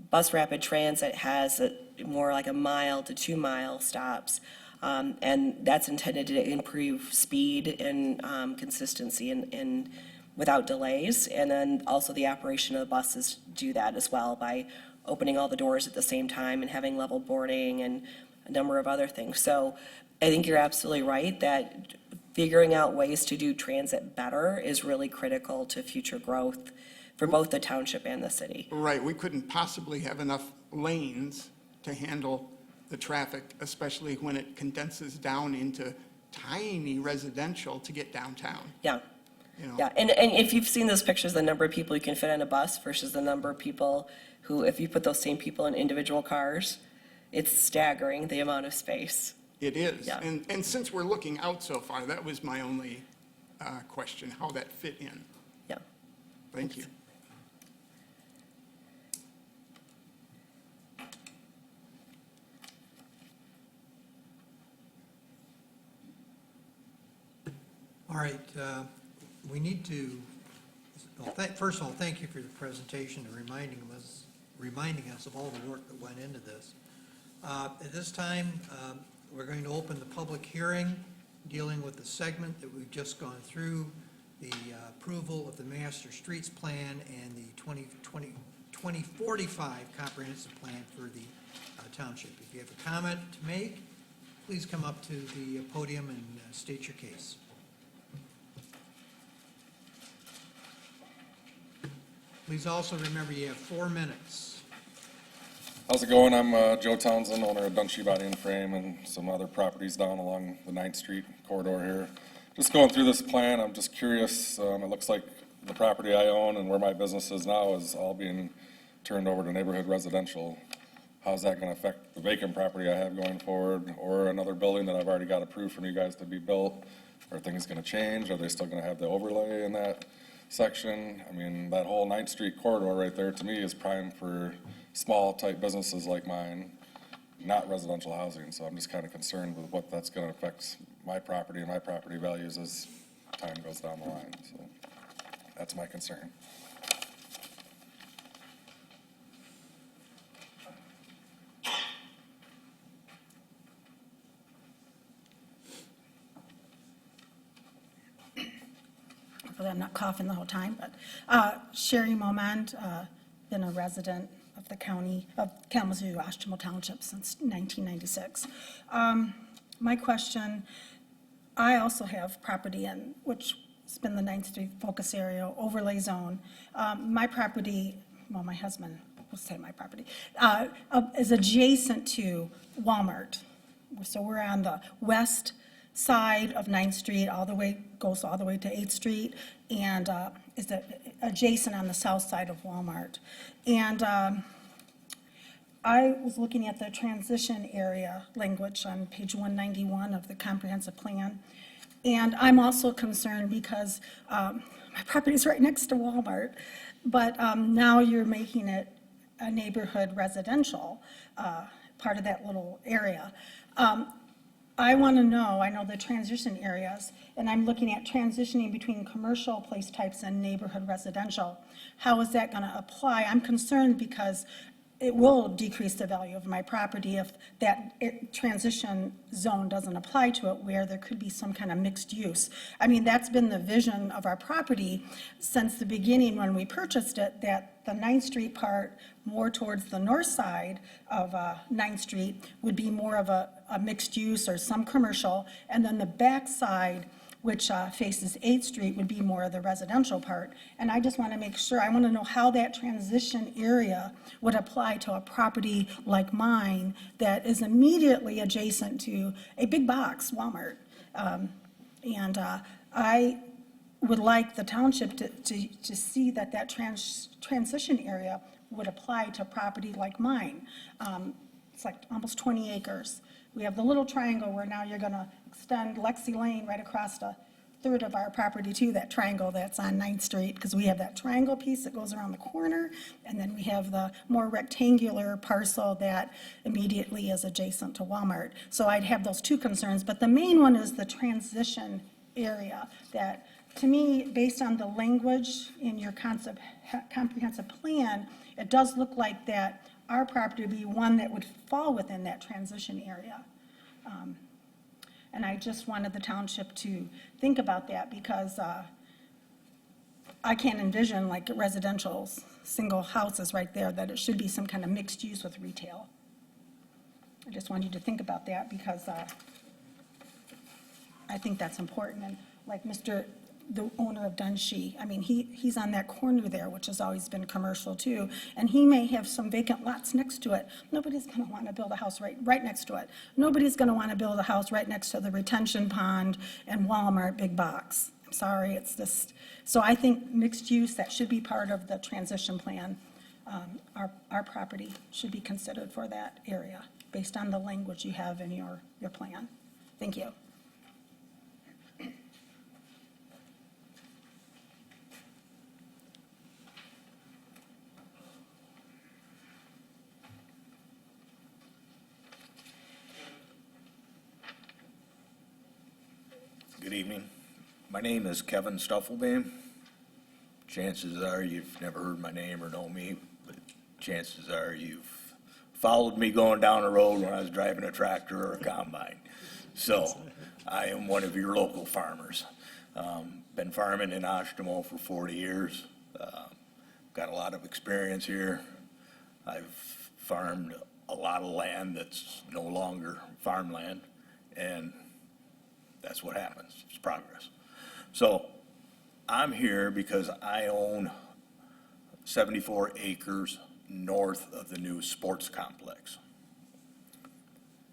Bus rapid transit has more like a mile to 2 mile stops. And that's intended to improve speed and consistency and without delays. And then also the operation of the buses do that as well by opening all the doors at the same time and having level boarding and a number of other things. So I think you're absolutely right that figuring out ways to do transit better is really critical to future growth for both the township and the city. Right, we couldn't possibly have enough lanes to handle the traffic, especially when it condenses down into tiny residential to get downtown. Yeah. You know. Yeah, and if you've seen those pictures, the number of people you can fit on a bus versus the number of people who, if you put those same people in individual cars, it's staggering, the amount of space. It is. Yeah. And since we're looking out so far, that was my only question, how that fit in. Yeah. Thank you. All right, we need to, well, first of all, thank you for the presentation and reminding us of all the work that went into this. At this time, we're going to open the public hearing dealing with the segment that we've just gone through, the approval of the Master Streets Plan and the 2045 Comprehensive Plan for the township. If you have a comment to make, please come up to the podium and state your case. Please also remember you have 4 minutes. How's it going? I'm Joe Townsend, owner of Dunshee Body and Frame and some other properties down along the 9th Street corridor here. Just going through this plan, I'm just curious. It looks like the property I own and where my business is now is all being turned over to neighborhood residential. How's that going to affect the vacant property I have going forward, or another building that I've already got approved from you guys to be built? Are things going to change? Are they still going to have the overlay in that section? I mean, that whole 9th Street corridor right there, to me, is prime for small type businesses like mine, not residential housing. So I'm just kind of concerned with what that's going to affect my property and my property values as time goes down the line. So that's my concern. Hopefully I'm not coughing the whole time, but Sherry Momand, been a resident of the county of Kalamazoo, Oshtemo Township since 1996. My question, I also have property in, which has been the 9th Street focus area overlay zone. My property, well, my husband will say my property, is adjacent to Walmart. So we're on the west side of 9th Street, goes all the way to 8th Street, and is adjacent on the south side of Walmart. And I was looking at the transition area language on page 191 of the comprehensive plan, and I'm also concerned because my property is right next to Walmart, but now you're making it a neighborhood residential, part of that little area. I want to know, I know the transition areas, and I'm looking at transitioning between commercial place types and neighborhood residential. How is that going to apply? I'm concerned because it will decrease the value of my property if that transition zone doesn't apply to it, where there could be some kind of mixed use. I mean, that's been the vision of our property since the beginning when we purchased it, that the 9th Street part, more towards the north side of 9th Street, would be more of a mixed use or some commercial, and then the back side, which faces 8th Street, would be more of the residential part. And I just want to make sure, I want to know how that transition area would apply to a property like mine that is immediately adjacent to a big box, Walmart. And I would like the township to see that transition area would apply to property like mine. It's like almost 20 acres. We have the little triangle where now you're going to extend Lexi Lane right across a third of our property to that triangle that's on 9th Street, because we have that triangle piece that goes around the corner, and then we have the more rectangular parcel that immediately is adjacent to Walmart. So I'd have those two concerns, but the main one is the transition area that, to me, based on the language in your comprehensive plan, it does look like that our property would be one that would fall within that transition area. And I just wanted the township to think about that, because I can't envision like residential single houses right there, that it should be some kind of mixed use with retail. I just want you to think about that, because I think that's important. And like the owner of Dunshee, I mean, he's on that corner there, which has always been commercial too, and he may have some vacant lots next to it. Nobody's going to want to build a house right next to it. Nobody's going to want to build a house right next to the retention pond and Walmart big box. I'm sorry, it's just, so I think mixed use, that should be part of the transition plan. Our property should be considered for that area, based on the language you have in your plan. Thank you. Good evening. My name is Kevin Stuffelbeam. Chances are you've never heard my name or know me, but chances are you've followed me going down the road when I was driving a tractor or a combine. So I am one of your local farmers. Been farming in Oshtemo for 40 years. Got a lot of experience here. I've farmed a lot of land that's no longer farmland, and that's what happens. It's progress. So I'm here because I own 74 acres north of the new sports complex.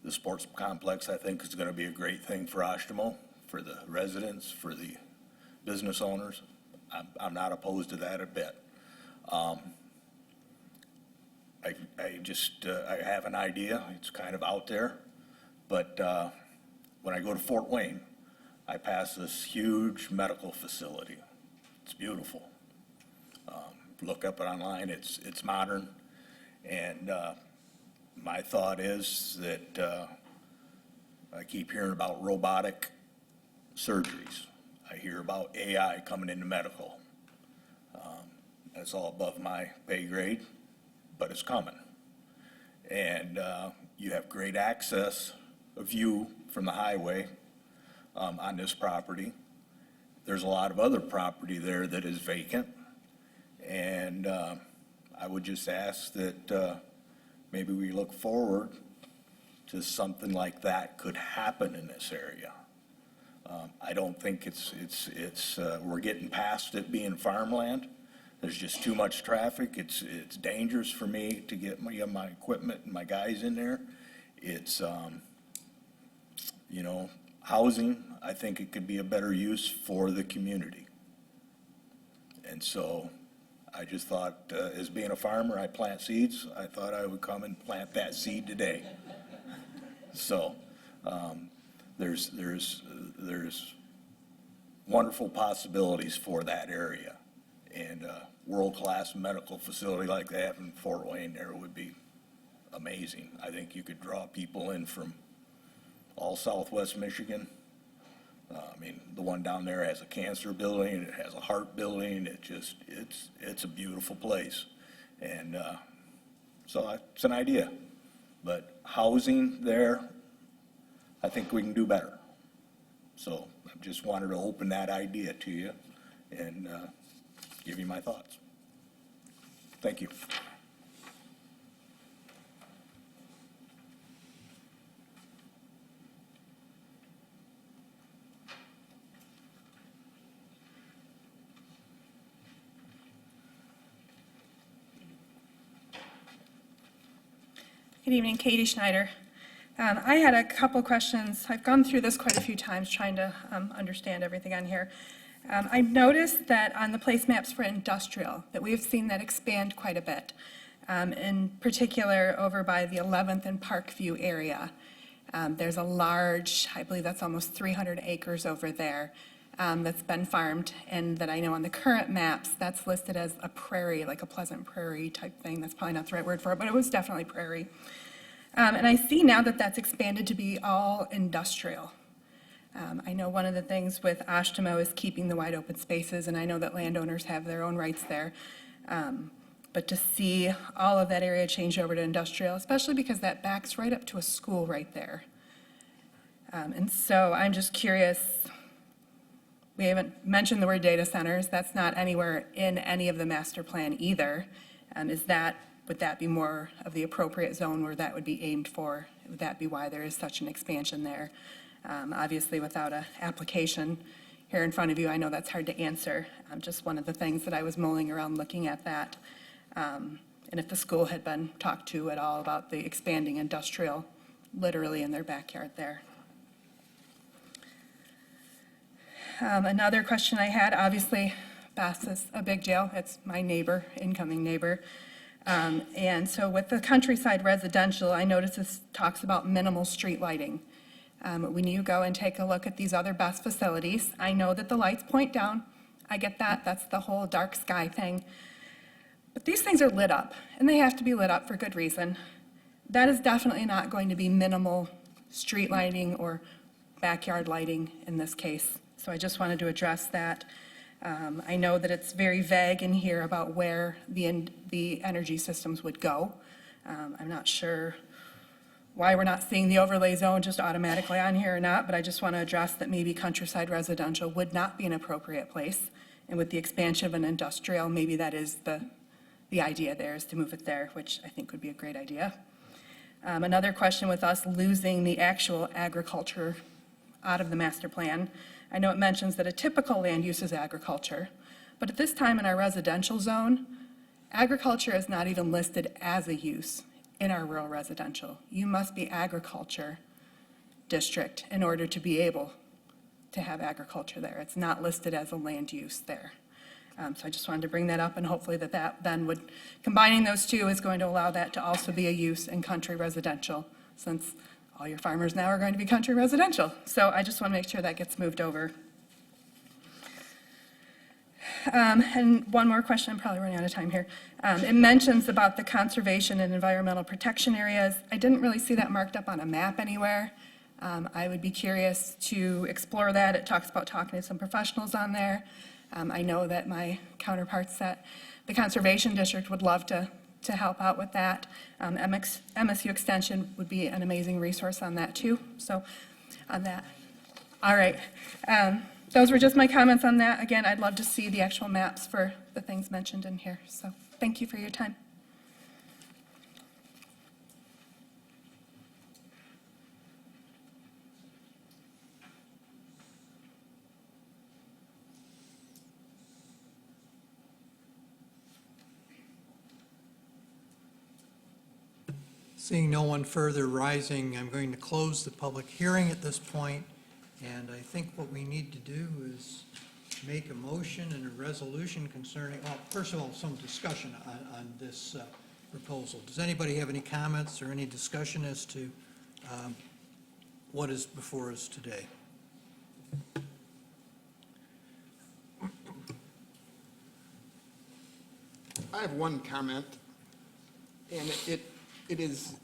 The sports complex, I think, is going to be a great thing for Oshtemo, for the residents, for the business owners. I'm not opposed to that a bit. I have an idea. It's kind of out there, but when I go to Fort Wayne, I pass this huge medical facility. It's beautiful. Look up it online. It's modern, and my thought is that I keep hearing about robotic surgeries. I hear about AI coming into medical. That's all above my pay grade, but it's coming. And you have great access, a view from the highway on this property. There's a lot of other property there that is vacant, and I would just ask that maybe we look forward to something like that could happen in this area. I don't think we're getting past it being farmland. There's just too much traffic. It's dangerous for me to get my equipment and my guys in there. It's, housing, I think it could be a better use for the community. And so I just thought, as being a farmer, I plant seeds. I thought I would come and plant that seed today. So there's wonderful possibilities for that area. And a world-class medical facility like they have in Fort Wayne there would be amazing. I think you could draw people in from all Southwest Michigan. The one down there has a cancer building, it has a heart building, it's a beautiful place. And so it's an idea. But housing there, I think we can do better. So I just wanted to open that idea to you and give you my thoughts. Thank you. Good evening, Katie Schneider. I had a couple questions. I've gone through this quite a few times trying to understand everything on here. I noticed that on the place maps for industrial, that we've seen that expand quite a bit. In particular, over by the 11th and Parkview area. There's a large, I believe that's almost 300 acres over there, that's been farmed, and that I know on the current maps, that's listed as a prairie, like a pleasant prairie type thing. That's probably not the right word for it, but it was definitely prairie. And I see now that that's expanded to be all industrial. I know one of the things with Oshtemo is keeping the wide open spaces, and I know that landowners have their own rights there. But to see all of that area change over to industrial, especially because that backs right up to a school right there. And so I'm just curious, we haven't mentioned the word data centers. That's not anywhere in any of the master plan either. Would that be more of the appropriate zone where that would be aimed for? Would that be why there is such an expansion there? Obviously, without an application here in front of you, I know that's hard to answer. Just one of the things that I was mulling around looking at that. And if the school had been talked to at all about the expanding industrial, literally in their backyard there. Another question I had, obviously, Bass is a big deal. It's my neighbor, incoming neighbor. And so with the countryside residential, I noticed this talks about minimal street lighting. When you go and take a look at these other best facilities, I know that the lights point down. I get that. That's the whole dark sky thing. But these things are lit up, and they have to be lit up for good reason. That is definitely not going to be minimal street lighting or backyard lighting in this case. So I just wanted to address that. I know that it's very vague in here about where the energy systems would go. I'm not sure why we're not seeing the overlay zone just automatically on here or not, but I just want to address that maybe countryside residential would not be an appropriate place. And with the expansion of an industrial, maybe that is the idea there, is to move it there, which I think would be a great idea. Another question with us losing the actual agriculture out of the master plan. I know it mentions that a typical land use is agriculture, but at this time in our residential zone, agriculture is not even listed as a use in our rural residential. You must be agriculture district in order to be able to have agriculture there. It's not listed as a land use there. So I just wanted to bring that up, and hopefully that then would, combining those two is going to allow that to also be a use in country residential, since all your farmers now are going to be country residential. So I just want to make sure that gets moved over. And one more question, I'm probably running out of time here. It mentions about the conservation and environmental protection areas. I didn't really see that marked up on a map anywhere. I would be curious to explore that. It talks about talking to some professionals on there. I know that my counterparts at the Conservation District would love to help out with that. MSU Extension would be an amazing resource on that too. So on that. All right. Those were just my comments on that. Again, I'd love to see the actual maps for the things mentioned in here. So thank you for your time. Seeing no one further rising, I'm going to close the public hearing at this point, and I think what we need to do is make a motion and a resolution concerning, well, first of all, some discussion on this proposal. Does anybody have any comments or any discussion as to what is before us today? I have one comment, and it is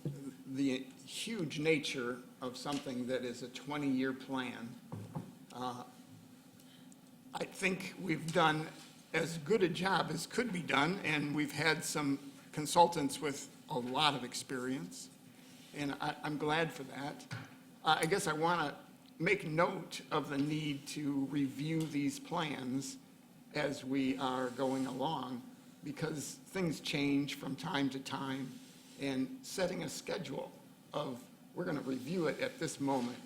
the huge nature of something that is a 20-year plan. I think we've done as good a job as could be done, and we've had some consultants with a lot of experience, and I'm glad for that. I guess I want to make note of the need to review these plans as we are going along, because things change from time to time, and setting a schedule of, we're going to review it at this moment,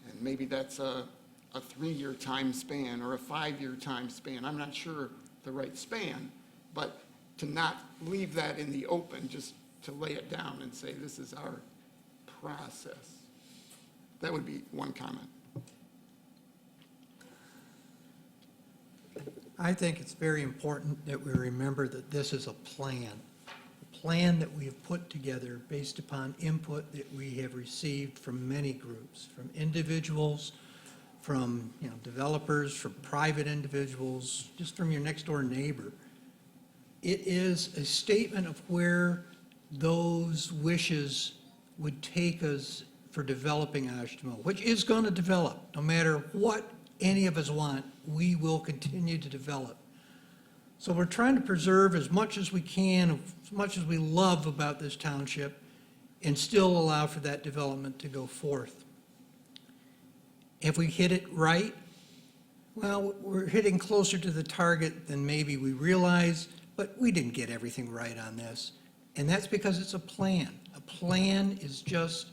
and maybe that's a 3-year time span or a 5-year time span. I'm not sure the right span, but to not leave that in the open, just to lay it down and say, this is our process. That would be one comment. I think it's very important that we remember that this is a plan that we have put together based upon input that we have received from many groups, from individuals, from developers, from private individuals, just from your next door neighbor. It is a statement of where those wishes would take us for developing Oshtemo, which is going to develop. No matter what any of us want, we will continue to develop. So we're trying to preserve as much as we can, as much as we love about this township, and still allow for that development to go forth. If we hit it right, well, we're hitting closer to the target than maybe we realize, but we didn't get everything right on this. And that's because it's a plan. A plan is just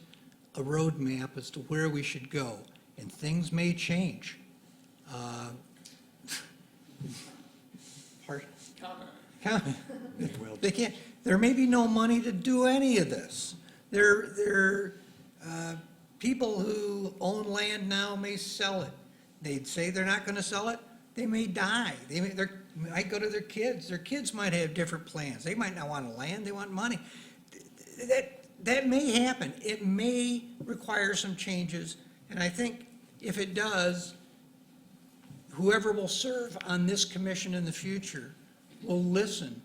a roadmap as to where we should go, and things may change. Comment. They can't, there may be no money to do any of this. People who own land now may sell it. They'd say they're not going to sell it. They may die. They might go to their kids. Their kids might have different plans. They might not want land. They want money. That may happen. It may require some changes. And I think if it does, whoever will serve on this commission in the future will listen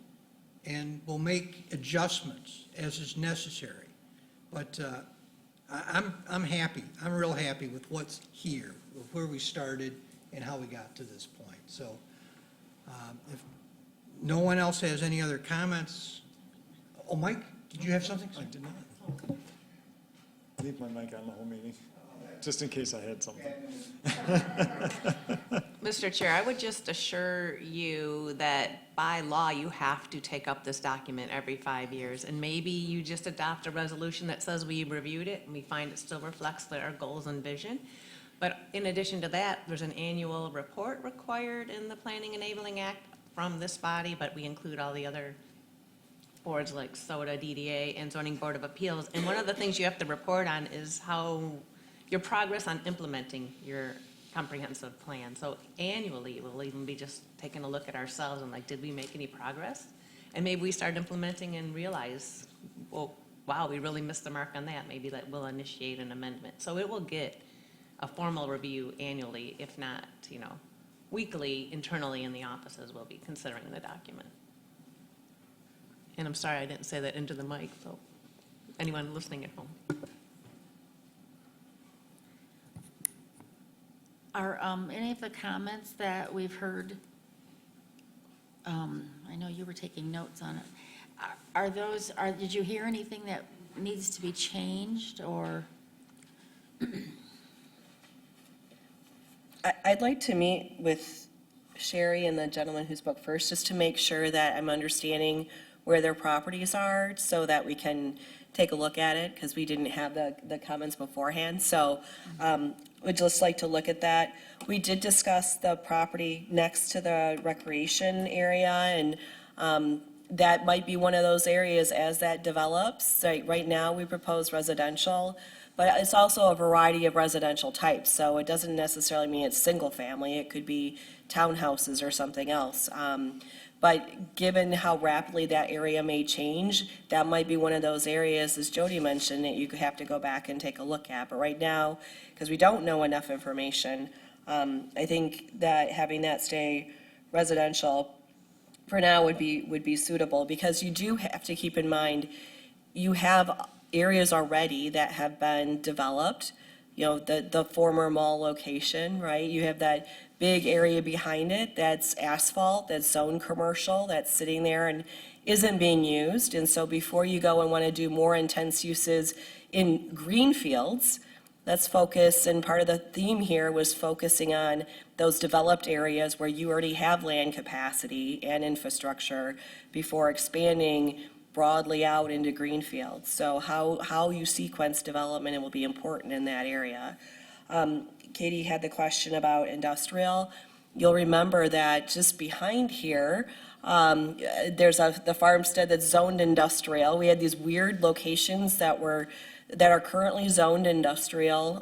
and will make adjustments as is necessary. But I'm happy. I'm real happy with what's here, with where we started and how we got to this point. So if no one else has any other comments, oh, Mike, did you have something? I did not. Leave my mic on the whole meeting, just in case I had something. Mr. Chair, I would just assure you that by law, you have to take up this document every 5 years. And maybe you just adopt a resolution that says we reviewed it and we find it still reflects our goals and vision. But in addition to that, there's an annual report required in the Planning Enabling Act from this body, but we include all the other boards like SOTA, DDA, and Zoning Board of Appeals. And one of the things you have to report on is how your progress on implementing your comprehensive plan. So annually, we'll even be just taking a look at ourselves and like, did we make any progress? And maybe we start implementing and realize, well, wow, we really missed the mark on that. Maybe that will initiate an amendment. So it will get a formal review annually, if not, weekly, internally in the offices, we'll be considering the document. And I'm sorry I didn't say that into the mic, so anyone listening at home. Are any of the comments that we've heard, I know you were taking notes on it, did you hear anything that needs to be changed, or? I'd like to meet with Sherry and the gentleman who spoke first, just to make sure that I'm understanding where their properties are, so that we can take a look at it, because we didn't have the comments beforehand. So we'd just like to look at that. We did discuss the property next to the recreation area, and That might be one of those areas as that develops. Right now, we propose residential, but it's also a variety of residential types. So it doesn't necessarily mean it's single-family. It could be townhouses or something else. But given how rapidly that area may change, that might be one of those areas, as Jody mentioned, that you could have to go back and take a look at. But right now, because we don't know enough information, I think that having that stay residential for now would be suitable, because you do have to keep in mind, you have areas already that have been developed, the former mall location, right? You have that big area behind it that's asphalt, that's zoned commercial, that's sitting there and isn't being used. And so before you go and want to do more intense uses in green fields, let's focus, and part of the theme here was focusing on those developed areas where you already have land capacity and infrastructure before expanding broadly out into green fields. So how you sequence development, it will be important in that area. Katie had the question about industrial. You'll remember that just behind here, there's the farmstead that's zoned industrial. We had these weird locations that are currently zoned industrial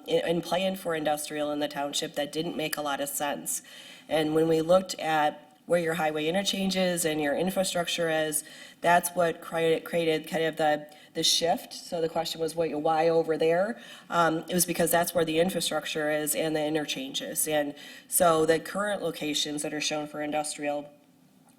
and planned for industrial in the township that didn't make a lot of sense. And when we looked at where your highway interchanges and your infrastructure is, that's what created kind of the shift. So the question was, why over there? It was because that's where the infrastructure is and the interchanges. And so the current locations that are shown for industrial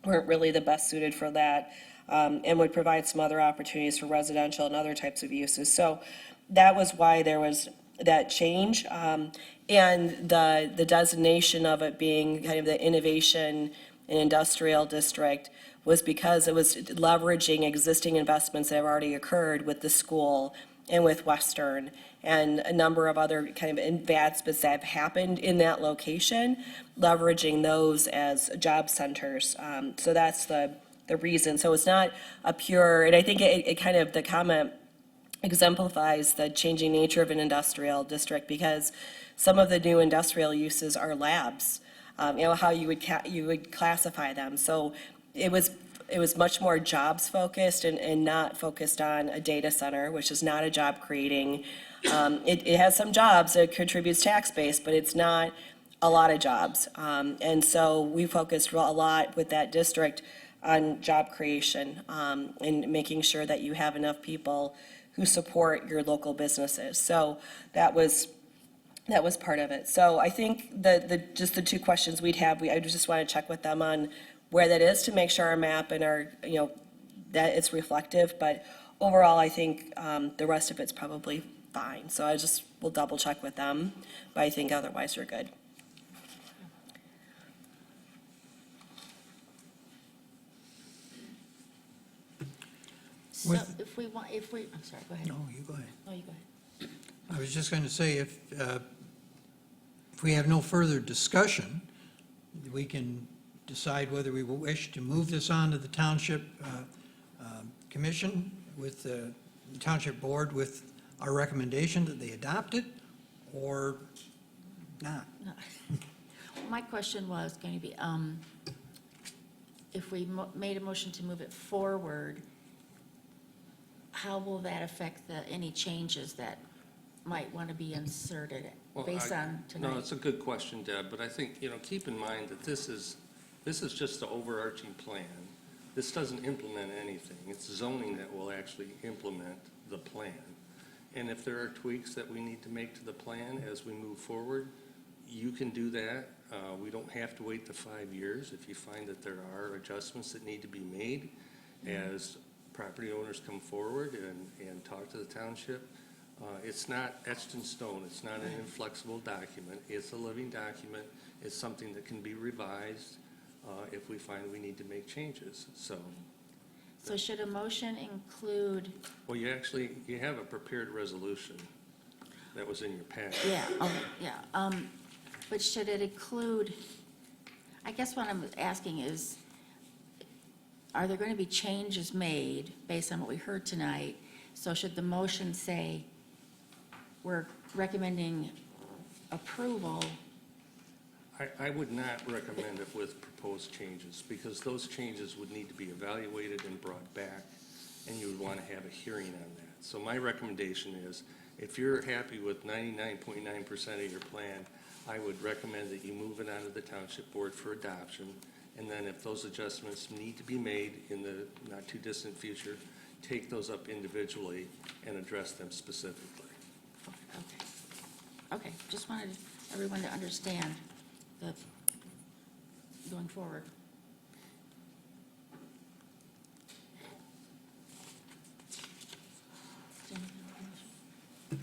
weren't really the best suited for that, and would provide some other opportunities for residential and other types of uses. So that was why there was that change. And the designation of it being kind of the innovation and industrial district was because it was leveraging existing investments that have already occurred with the school and with Western and a number of other kind of advancements that have happened in that location, leveraging those as job centers. So that's the reason. So it's not a pure, and I think it kind of, the comment exemplifies the changing nature of an industrial district, because some of the new industrial uses are labs, how you would classify them. So it was much more jobs focused and not focused on a data center, which is not a job creating. It has some jobs, it contributes tax base, but it's not a lot of jobs. And so we focused a lot with that district on job creation, and making sure that you have enough people who support your local businesses. So that was part of it. So I think just the two questions we'd have, I just want to check with them on where that is to make sure our map and our, that it's reflective. But overall, I think the rest of it's probably fine. So we'll double check with them, but I think otherwise we're good. So With- I'm sorry, go ahead. No, you go ahead. No, you go ahead. I was just going to say, if we have no further discussion, we can decide whether we wish to move this on to the Township Commission with the Township Board with our recommendation that they adopt it, or not. My question was going to be, if we made a motion to move it forward, how will that affect any changes that might want to be inserted Well, based on tonight? No, it's a good question, Deb, but I think, keep in mind that this is just the overarching plan. This doesn't implement anything. It's zoning that will actually implement the plan. And if there are tweaks that we need to make to the plan as we move forward, you can do that. We don't have to wait the 5 years. If you find that there are adjustments that need to be made as property owners come forward and talk to the township, it's not etched in stone. It's not an inflexible document. It's a living document. It's something that can be revised if we find we need to make changes. So should a motion include, Well, you have a prepared resolution that was in your packet. but should it include, I guess what I'm asking is, are there going to be changes made based on what we heard tonight? So should the motion say, we're recommending approval I would not recommend it with proposed changes, because those changes would need to be evaluated and brought back, and you would want to have a hearing on that. So my recommendation is, if you're happy with 99.9% of your plan, I would recommend that you move it onto the Township Board for adoption, and then if those adjustments need to be made in the not-too-distant future, take those up individually and address them specifically. Okay, just wanted everyone to understand the, going forward. Let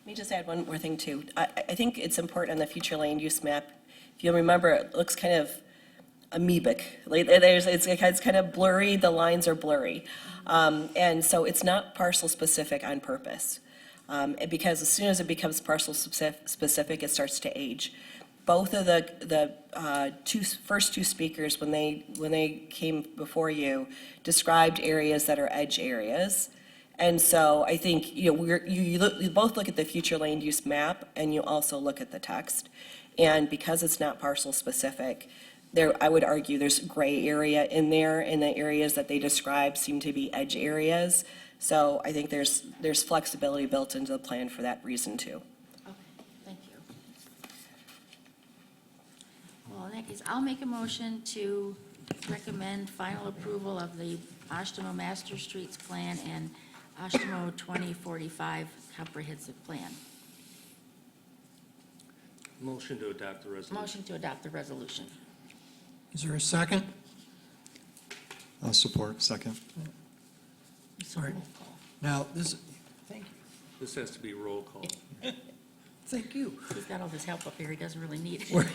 me just add one more thing, too. I think it's important on the future land use map. If you'll remember, it looks kind of amoebic. Like, it's kind of blurry, the lines are blurry. And so it's not parcel specific on purpose. Because as soon as it becomes parcel specific, it starts to age. Both of the first two speakers, when they came before you, described areas that are edge areas. And so I think, you both look at the future land use map, and you also look at the text. And because it's not parcel specific, I would argue there's gray area in there, and the areas that they describe seem to be edge areas. So I think there's flexibility built into the plan for that reason, too. Okay, thank you. Well, in that case, I'll make a motion to recommend final approval of the Oshtemo Master Streets Plan and Oshtemo 2045 Comprehensive Plan. Motion to adopt the resolution. Motion to adopt the resolution. Is there a second? I'll support, second. All right. Now, thank you. This has to be roll call. Thank you. He's got all this help up here, he doesn't really need it.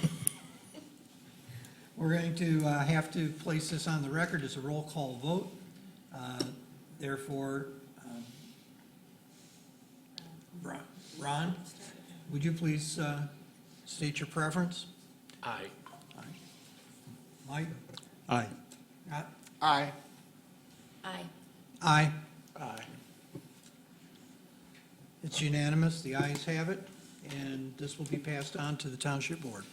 We're going to have to place this on the record as a roll call vote. Therefore, Ron, would you please state your preference? Aye. Mike? Aye. Scott? Aye. Aye. Aye. Aye. It's unanimous, the ayes have it, and this will be passed on to the Township Board.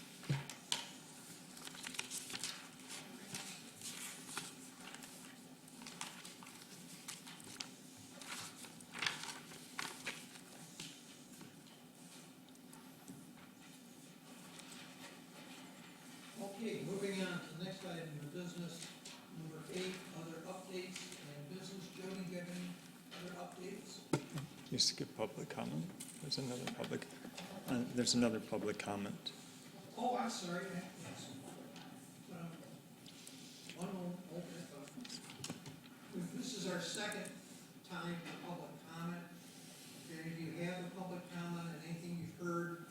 Okay, moving on to the next item of business, number 8, other updates and business. Jody, do you have any other updates? You skip public comment. There's another public comment. Oh, I'm sorry, yes. One moment, this is our second time for public comment. If any of you have a public comment on anything you've heard,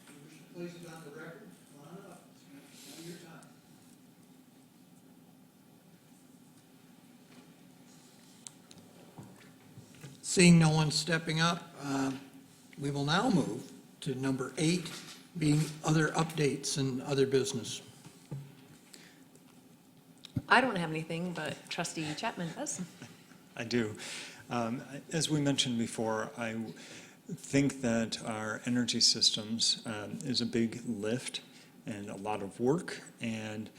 you wish to place it on the record, come on up. It's now your time. Seeing no one stepping up, we will now move to number 8, being other updates and other business. I don't have anything, but trustee Chapman does. I do. As we mentioned before, I think that our energy systems is a big lift and a lot of work and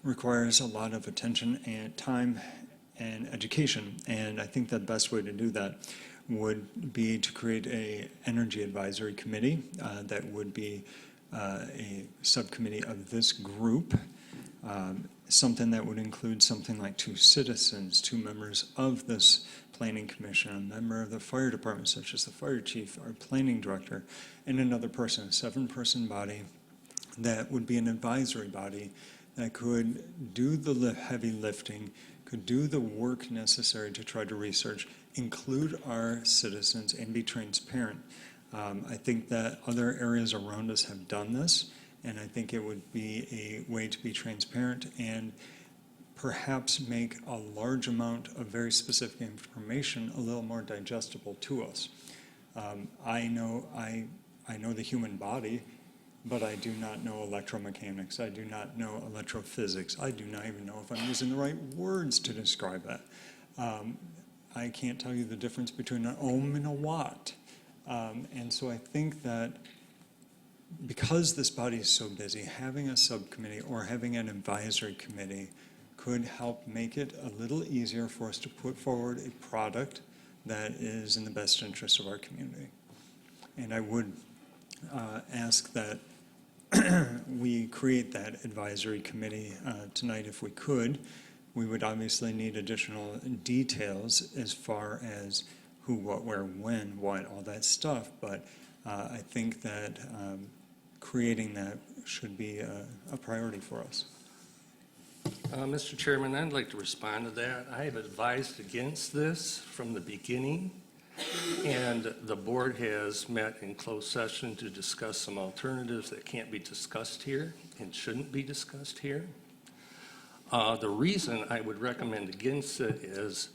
requires a lot of attention and time and education. And I think the best way to do that would be to create a energy advisory committee that would be a subcommittee of this group. Something that would include something like 2 citizens, 2 members of this planning commission, a member of the fire department, such as the fire chief, our planning director, and another person, a 7-person body that would be an advisory body that could do the heavy lifting, could do the work necessary to try to research, include our citizens, and be transparent. I think that other areas around us have done this. And I think it would be a way to be transparent and perhaps make a large amount of very specific information a little more digestible to us. I know the human body, but I do not know electromechanics. I do not know electrophysics. I do not even know if I'm using the right words to describe that. I can't tell you the difference between an ohm and a watt. And so I think that because this body is so busy, having a subcommittee or having an advisory committee could help make it a little easier for us to put forward a product that is in the best interest of our community. And I would ask that we create that advisory committee tonight if we could. We would obviously need additional details as far as who, what, where, when, what, all that stuff, but I think that creating that should be a priority for us. Mr. Chairman, I'd like to respond to that. I have advised against this from the beginning, and the board has met in closed session to discuss some alternatives that can't be discussed here and shouldn't be discussed here. The reason I would recommend against it is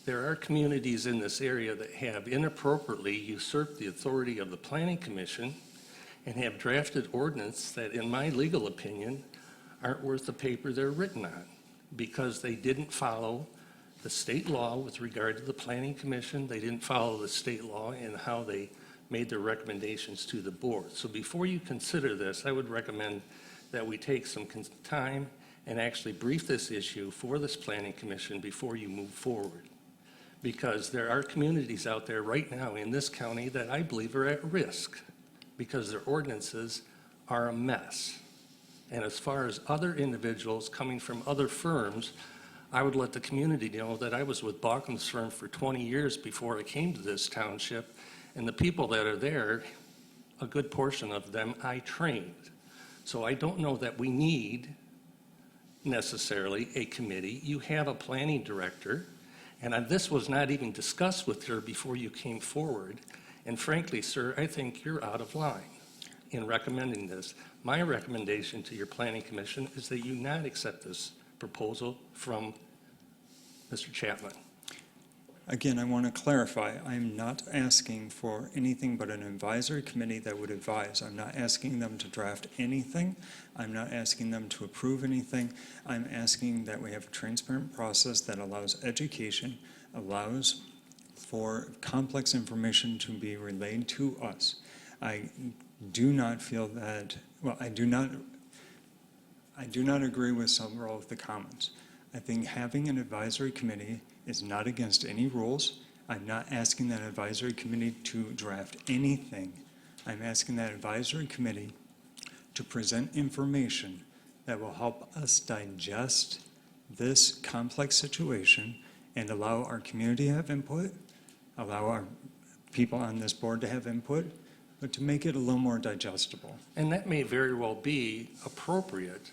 there are communities in this area that have inappropriately usurped the authority of the Planning Commission and have drafted ordinance that, in my legal opinion, aren't worth the paper they're written on because they didn't follow the state law with regard to the Planning Commission. They didn't follow the state law in how they made their recommendations to the board. So before you consider this, I would recommend that we take some time and actually brief this issue for this Planning Commission before you move forward. Because there are communities out there right now in this county that I believe are at risk because their ordinances are a mess. And as far as other individuals coming from other firms, I would let the community know that I was with Baucham's firm for 20 years before I came to this township, and the people that are there, a good portion of them I trained. So I don't know that we need necessarily a committee. You have a planning director, and this was not even discussed with her before you came forward. And frankly, sir, I think you're out of line in recommending this. My recommendation to your Planning Commission is that you not accept this proposal from Mr. Chapman. Again, I want to clarify, I'm not asking for anything but an advisory committee that would advise. I'm not asking them to draft anything. I'm not asking them to approve anything. I'm asking that we have a transparent process that allows education, allows for complex information to be relayed to us. I do not feel that, well, I do not agree with several of the comments. I think having an advisory committee is not against any rules. I'm not asking that advisory committee to draft anything. I'm asking that advisory committee to present information that will help us digest this complex situation and allow our community to have input, allow our people on this board to have input, but to make it a little more digestible. And that may very well be appropriate,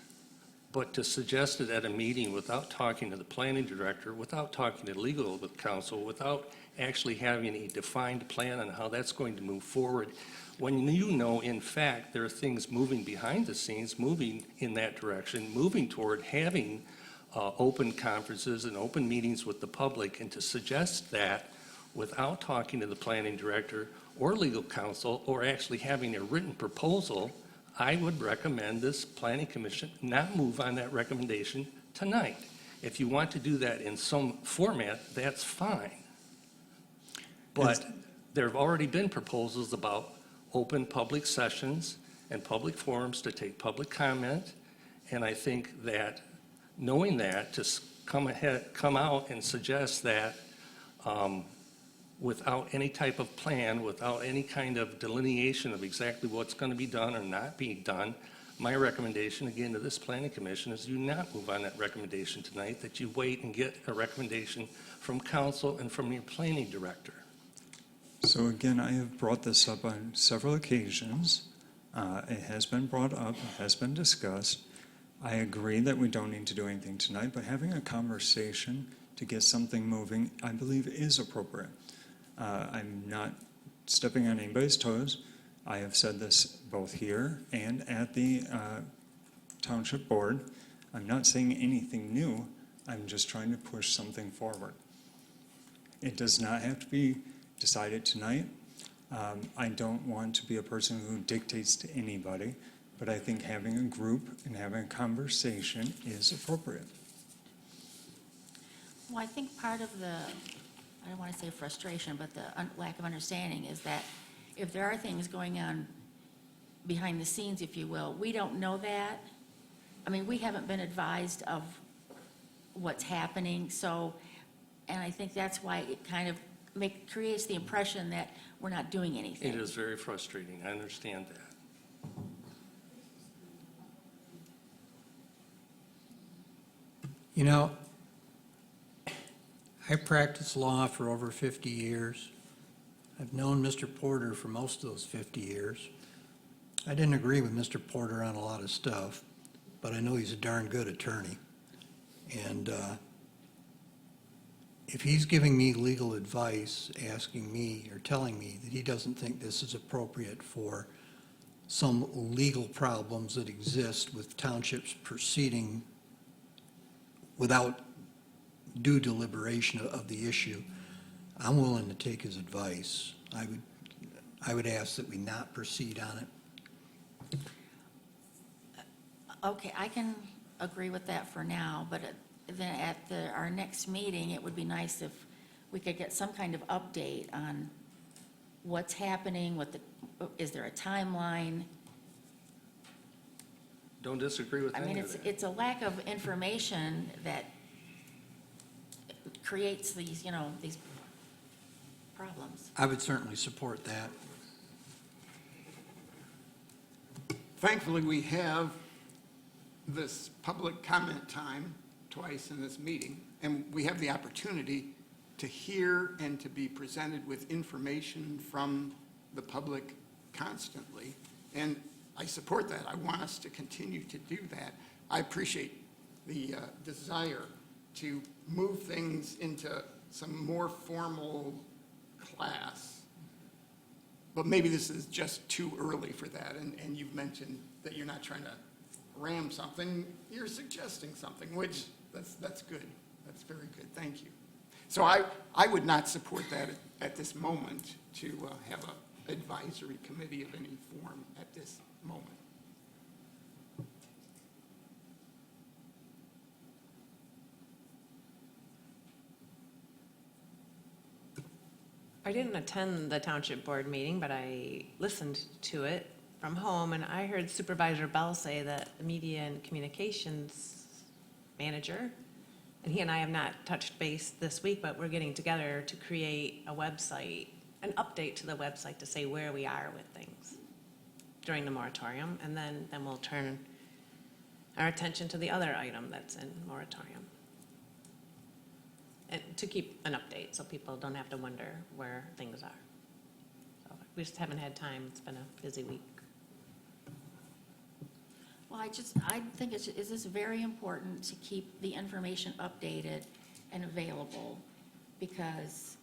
but to suggest it at a meeting without talking to the planning director, without talking to legal counsel, without actually having a defined plan on how that's going to move forward, when you know, in fact, there are things moving behind the scenes, moving in that direction, moving toward having open conferences and open meetings with the public, and to suggest that without talking to the planning director or legal counsel or actually having a written proposal, I would recommend this Planning Commission not move on that recommendation tonight. If you want to do that in some format, that's fine. But there have already been proposals about open public sessions and public forums to take public comment, and I think that knowing that, to come out and suggest that without any type of plan, without any kind of delineation of exactly what's going to be done or not being done, my recommendation, again, to this Planning Commission is you not move on that recommendation tonight, that you wait and get a recommendation from council and from your planning director. So again, I have brought this up on several occasions. It has been brought up, it has been discussed. I agree that we don't need to do anything tonight, but having a conversation to get something moving, I believe is appropriate. I'm not stepping on anybody's toes. I have said this both here and at the Township Board. I'm not saying anything new. I'm just trying to push something forward. It does not have to be decided tonight. I don't want to be a person who dictates to anybody, but I think having a group and having a conversation is appropriate. Well, I think part of the, I don't want to say frustration, but the lack of understanding is that if there are things going on behind the scenes, if you will. We don't know that. I mean, we haven't been advised of what's happening, so, and I think that's why it kind of creates the impression that we're not doing anything. It is very frustrating, I understand that. You know, I practiced law for over 50 years. I've known Mr. Porter for most of those 50 years. I didn't agree with Mr. Porter on a lot of stuff, but I know he's a darn good attorney. And if he's giving me legal advice, asking me or telling me that he doesn't think this is appropriate for some legal problems that exist with townships proceeding without due deliberation of the issue, I'm willing to take his advice. I would ask that we not proceed on it. Okay, I can agree with that for now, but then at our next meeting, it would be nice if we could get some kind of update on what's happening, is there a timeline? Don't disagree with I mean, any of that. it's a lack of information that creates these, these problems. I would certainly support that. Thankfully, we have this public comment time twice in this meeting, and we have the opportunity to hear and to be presented with information from the public constantly. And I support that. I want us to continue to do that. I appreciate the desire to move things into some more formal class. But maybe this is just too early for that, and you've mentioned that you're not trying to ram something, you're suggesting something, which that's good. That's very good, thank you. So I would not support that at this moment to have an advisory committee of any form at this moment. I didn't attend the Township Board meeting, but I listened to it from home, and I heard Supervisor Bell say that the media and communications manager, and he and I have not touched base this week, but we're getting together to create a website, an update to the website to say where we are with things during the moratorium, and then we'll turn our attention to the other item that's in moratorium. And to keep an update so people don't have to wonder where things are. So we just haven't had time. It's been a busy week. Well, I think it's just very important to keep the information updated and available because,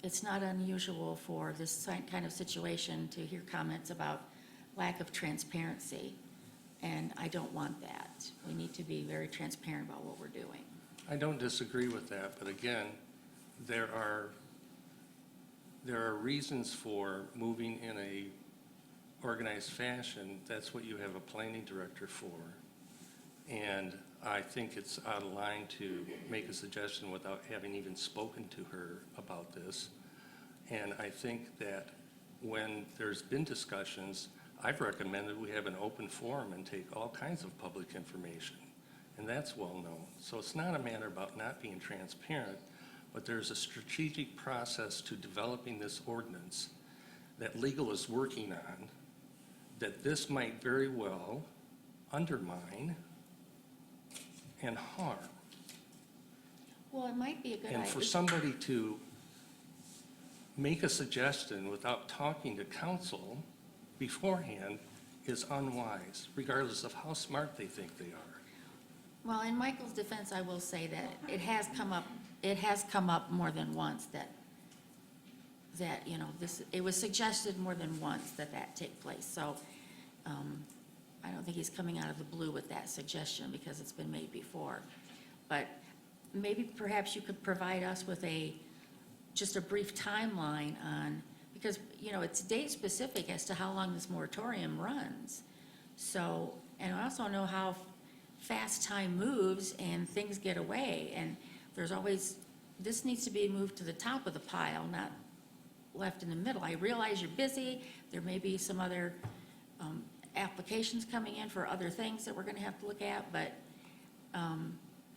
it's not unusual for this kind of situation to hear comments about lack of transparency, and I don't want that. We need to be very transparent about what we're doing. I don't disagree with that, but again, there are reasons for moving in a organized fashion. That's what you have a planning director for. And I think it's out of line to make a suggestion without having even spoken to her about this. And I think that when there's been discussions, I've recommended we have an open forum and take all kinds of public information. And that's well known. So it's not a matter about not being transparent, but there's a strategic process to developing this ordinance that legal is working on, that this might very well undermine and harm. Well, it might be a good idea. And for somebody to make a suggestion without talking to council beforehand is unwise, regardless of how smart they think they are. Well, in Michael's defense, I will say that it has come up more than once that it was suggested more than once that take place. So I don't think he's coming out of the blue with that suggestion because it's been made before. But maybe perhaps you could provide us with just a brief timeline on, because, it's date specific as to how long this moratorium runs. So, and I also know how fast time moves and things get away. And there's always, this needs to be moved to the top of the pile, not left in the middle. I realize you're busy, there may be some other applications coming in for other things that we're gonna have to look at, but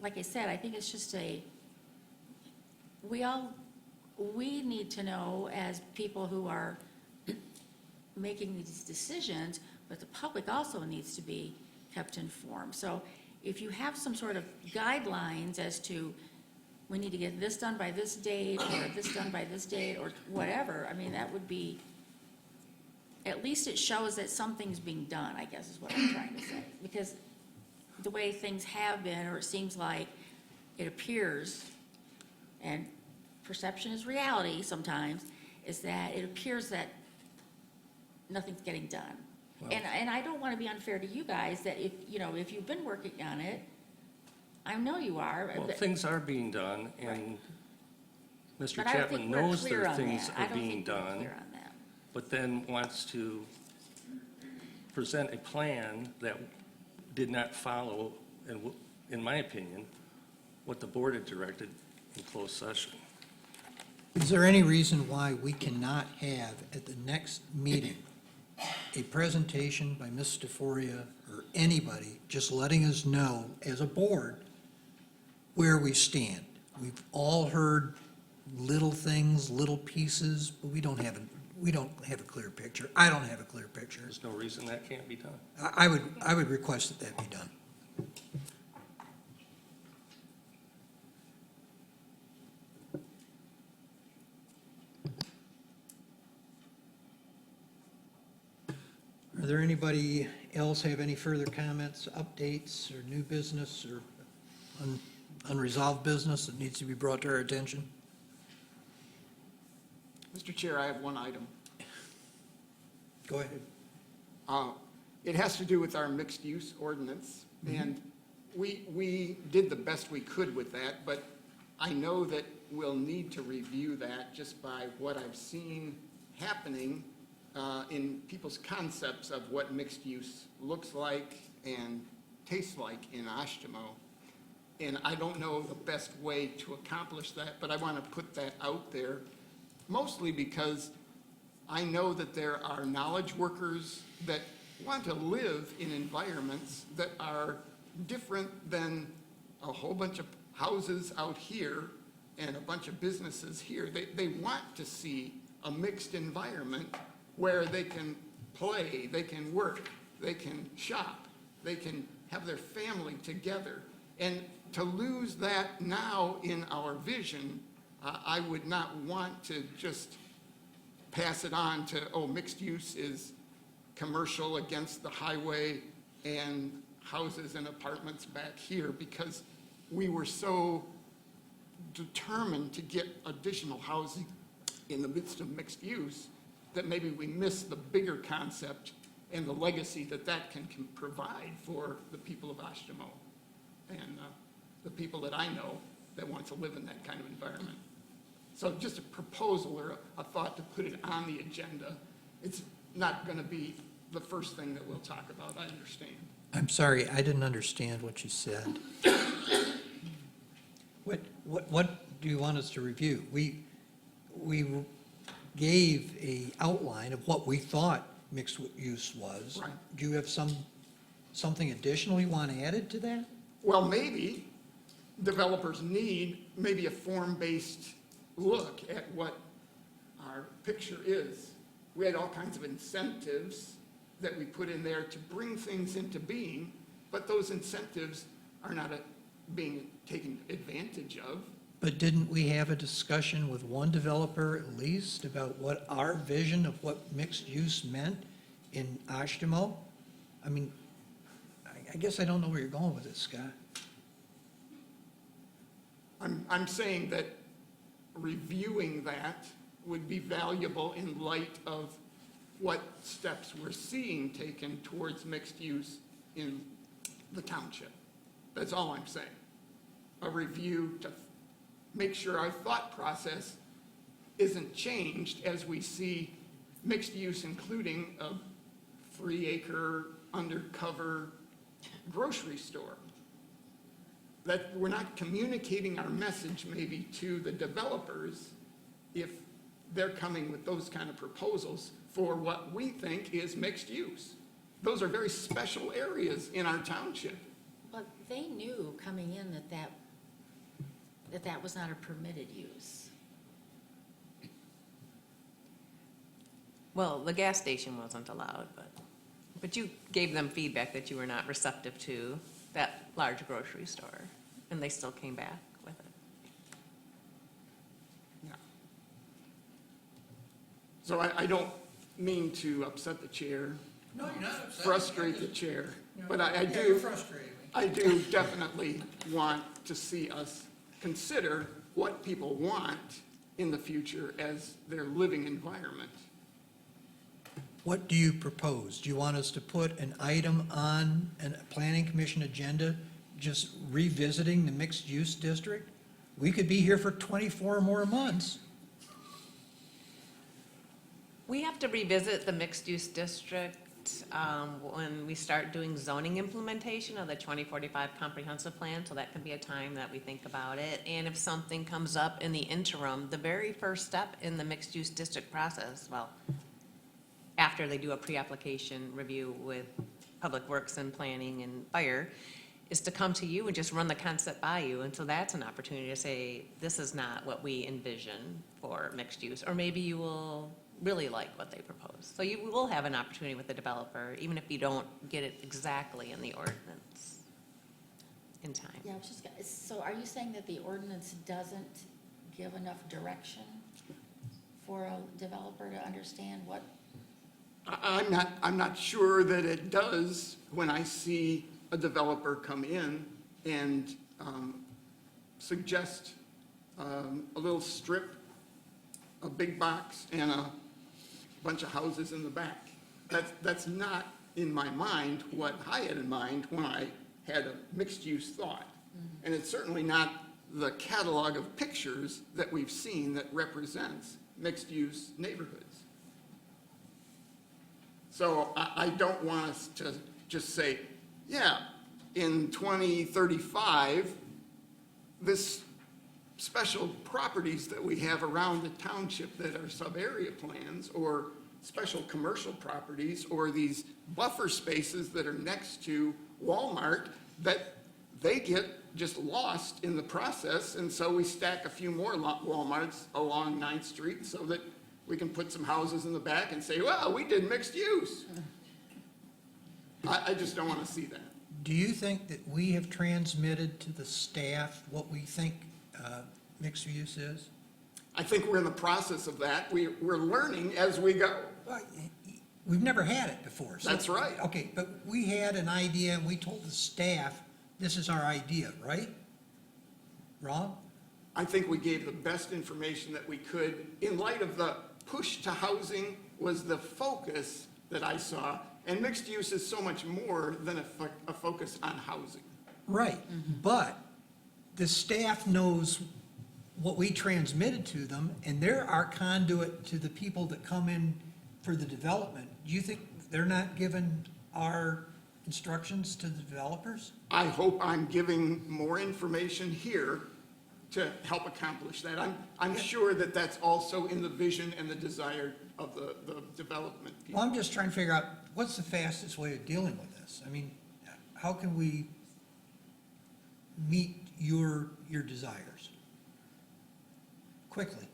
like I said, I think it's just we need to know as people who are making these decisions, but the public also needs to be kept informed. So if you have some sort of guidelines as to, we need to get this done by this date, or this done by this date, or whatever, I mean, that would be, at least it shows that something's being done, I guess is what I'm trying to say. Because the way things have been, or it seems like, it appears, and perception is reality sometimes, is that it appears that nothing's getting done. And I don't want to be unfair to you guys, that if you've been working on it, I know you are. Well, but- things are being done, and Mr. but I don't think Chapman we're knows clear there are on things that. I are don't being think we're done, clear on that. but then wants to present a plan that did not follow, and in my opinion, what the board had directed in closed session. Is there any reason why we cannot have at the next meeting a presentation by Ms. DeForia or anybody just letting us know as a board where we stand? We've all heard little things, little pieces, but we don't have a clear picture. I don't have a clear picture. There's no reason that can't be done. I would request that be done. Are there anybody else have any further comments, updates, or new business, or unresolved business that needs to be brought to our attention? Mr. Chair, I have one item. Go ahead. It has to do with our mixed-use ordinance, and we did the best we could with that, but I know that we'll need to review that just by what I've seen happening in people's concepts of what mixed use looks like and tastes like in Oshtemo. And I don't know the best way to accomplish that, but I want to put that out there, mostly because I know that there are knowledge workers that want to live in environments that are different than a whole bunch of houses out here and a bunch of businesses here. They want to see a mixed environment where they can play, they can work, they can shop, they can have their family together. And to lose that now in our vision, I would not want to just pass it on to, oh, mixed use is commercial against the highway and houses and apartments back here, because we were so determined to get additional housing in the midst of mixed use that maybe we missed the bigger concept and the legacy that that can provide for the people of Oshtemo and the people that I know that want to live in that kind of environment. So just a proposal or a thought to put it on the agenda. It's not going to be the first thing that we'll talk about, I understand. I'm sorry, I didn't understand what you said. What do you want us to review? We gave a outline of what we thought mixed use was. Right. Do you have something additional you want added to that? Well, maybe developers need maybe a form-based look at what our picture is. We had all kinds of incentives that we put in there to bring things into being, but those incentives are not being taken advantage of. But didn't we have a discussion with one developer at least about what our vision of what mixed use meant in Oshtemo? I mean, I guess I don't know where you're going with this, Scott. I'm saying that reviewing that would be valuable in light of what steps we're seeing taken towards mixed use in the township. That's all I'm saying. A review to make sure our thought process isn't changed as we see mixed use including a 3-acre undercover grocery store. That we're not communicating our message maybe to the developers if they're coming with those kind of proposals for what we think is mixed use. Those are very special areas in our township. But they knew coming in that was not a permitted use. Well, the gas station wasn't allowed, but you gave them feedback that you were not receptive to that large grocery store, and they still came back with it. Yeah. So I don't mean to upset the chair, No, you're not upset. frustrate the chair, but Yeah, I you're do, frustrating me. I do definitely want to see us consider what people want in the future as their living environment. What do you propose? Do you want us to put an item on a planning commission agenda, just revisiting the mixed-use district? We could be here for 24 more months. We have to revisit the mixed-use district when we start doing zoning implementation of the 2045 comprehensive plan, so that can be a time that we think about it. And if something comes up in the interim, the very first step in the mixed-use district process, well, after they do a pre-application review with Public Works and Planning and Fire, is to come to you and just run the concept by you. And so that's an opportunity to say, this is not what we envision for mixed use, or maybe you will really like what they propose. So you will have an opportunity with the developer, even if you don't get it exactly in the ordinance in time. Yeah, I was just, so are you saying that the ordinance doesn't give enough direction for a developer to understand what? I'm not sure that it does when I see a developer come in and suggest a little strip, a big box, and a bunch of houses in the back. That's not in my mind what I had in mind when I had a mixed-use thought. And it's certainly not the catalog of pictures that we've seen that represents mixed-use neighborhoods. So I don't want us to just say, yeah, in 2035, this special properties that we have around the township that are sub-area plans, or special commercial properties, or these buffer spaces that are next to Walmart, that they get just lost in the process, and so we stack a few more Walmarts along 9th Street so that we can put some houses in the back and say, well, we did mixed use. I just don't want to see that. Do you think that we have transmitted to the staff what we think mixed use is? I think we're in the process of that. We're learning as we go. We've never had it before. So- That's right. Okay, but we had an idea and we told the staff, this is our idea, right? Wrong? I think we gave the best information that we could in light of the push to housing was the focus that I saw. And mixed use is so much more than a focus on housing. Right, but the staff knows what we transmitted to them, and they're our conduit to the people that come in for the development. Do you think they're not given our instructions to the developers? I hope I'm giving more information here to help accomplish that. I'm sure that that's also in the vision and the desire of the development people. Well, I'm just trying to figure out, what's the fastest way of dealing with this? I mean, how can we meet your desires quickly?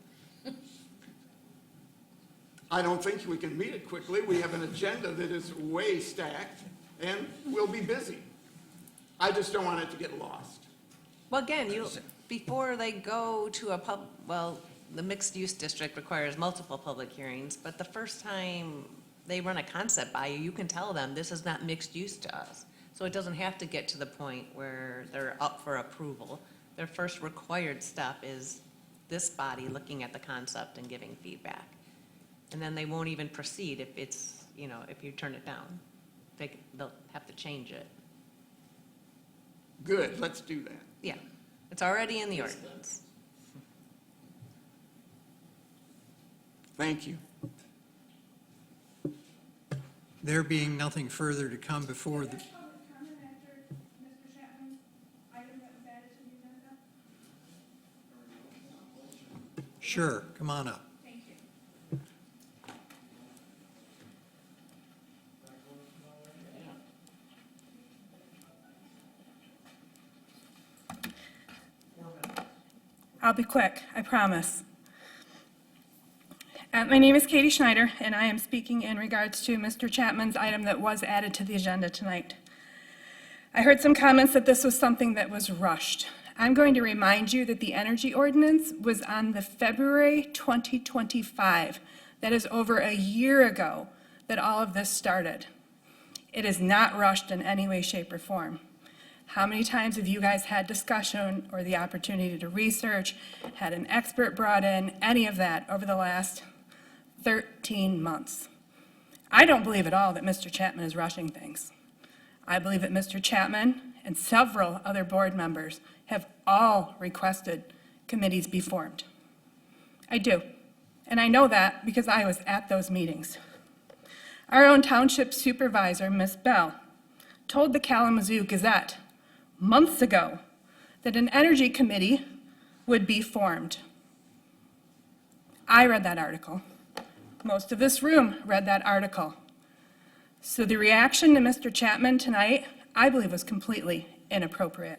I don't think we can meet it quickly. We have an agenda that is way stacked, and we'll be busy. I just don't want it to get lost. Well, again, before they go to the mixed-use district requires multiple public hearings, but the first time they run a concept by you, you can tell them, this is not mixed use to us. So it doesn't have to get to the point where they're up for approval. Their first required step is this body looking at the concept and giving feedback. And then they won't even proceed if it's, if you turn it down. They'll have to change it. Good, let's do that. Yeah, it's already in the ordinance. Thank you. There being nothing further to come before the, sure, come on up. Thank you. I'll be quick, I promise. My name is Katie Schneider, and I am speaking in regards to Mr. Chapman's item that was added to the agenda tonight. I heard some comments that this was something that was rushed. I'm going to remind you that the energy ordinance was on the February 2025. That is over a year ago that all of this started. It is not rushed in any way, shape, or form. How many times have you guys had discussion or the opportunity to research, had an expert brought in, any of that over the last 13 months? I don't believe at all that Mr. Chapman is rushing things. I believe that Mr. Chapman and several other board members have all requested committees be formed. I do, and I know that because I was at those meetings. Our own township supervisor, Ms. Bell, told the Kalamazoo Gazette months ago that an energy committee would be formed. I read that article. Most of this room read that article. So the reaction to Mr. Chapman tonight, I believe, was completely inappropriate.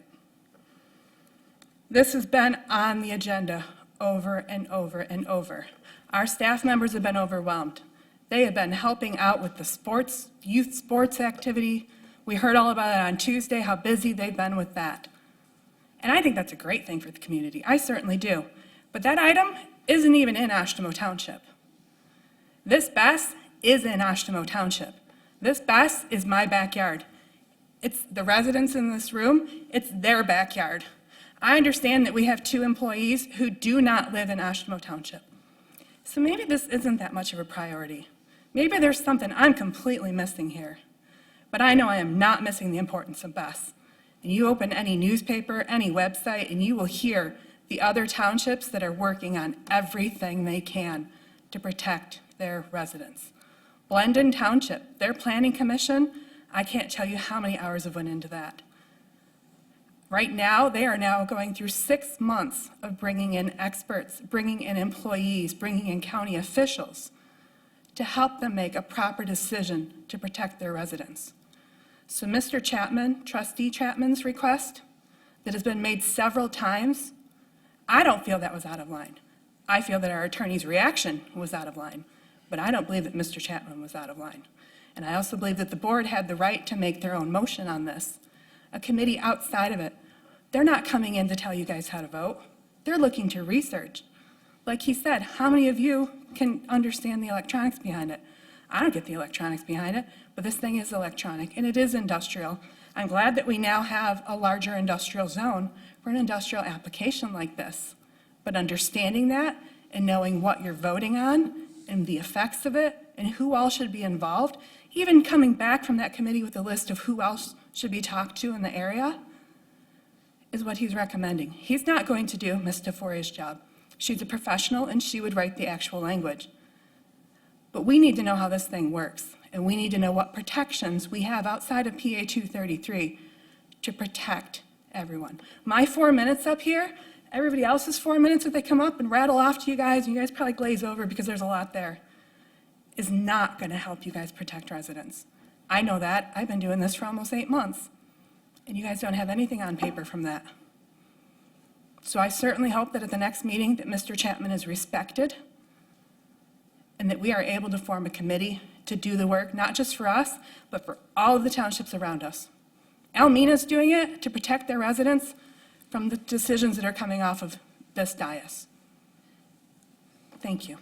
This has been on the agenda over and over and over. Our staff members have been overwhelmed. They have been helping out with the sports, youth sports activity. We heard all about it on Tuesday, how busy they've been with that. And I think that's a great thing for the community. I certainly do. But that item isn't even in Oshtemo Township. This BES is in Oshtemo Township. This BES is my backyard. It's the residents in this room, it's their backyard. I understand that we have 2 employees who do not live in Oshtemo Township. So maybe this isn't that much of a priority. Maybe there's something I'm completely missing here. But I know I am not missing the importance of BES. And you open any newspaper, any website, and you will hear the other townships that are working on everything they can to protect their residents. Blendon Township, their planning commission, I can't tell you how many hours have went into that. Right now, they are now going through 6 months of bringing in experts, bringing in employees, bringing in county officials to help them make a proper decision to protect their residents. So Mr. Chapman, Trustee Chapman's request that has been made several times, I don't feel that was out of line. I feel that our attorney's reaction was out of line, but I don't believe that Mr. Chapman was out of line. And I also believe that the board had the right to make their own motion on this. A committee outside of it, they're not coming in to tell you guys how to vote. They're looking to research. Like he said, how many of you can understand the electronics behind it? I don't get the electronics behind it, but this thing is electronic, and it is industrial. I'm glad that we now have a larger industrial zone for an industrial application like this. But understanding that and knowing what you're voting on and the effects of it and who all should be involved, even coming back from that committee with a list of who else should be talked to in the area, is what he's recommending. He's not going to do Ms. DeForia's job. She's a professional, and she would write the actual language. But we need to know how this thing works, and we need to know what protections we have outside of PA 233 to protect everyone. My 4 minutes up here, everybody else's 4 minutes that they come up and rattle off to you guys, and you guys probably glaze over because there's a lot there, is not going to help you guys protect residents. I know that. I've been doing this for almost 8 months, and you guys don't have anything on paper from that. So I certainly hope that at the next meeting that Mr. Chapman is respected and that we are able to form a committee to do the work, not just for us, but for all of the townships around us. Almena's doing it to protect their residents from the decisions that are coming off of this dais. Thank you.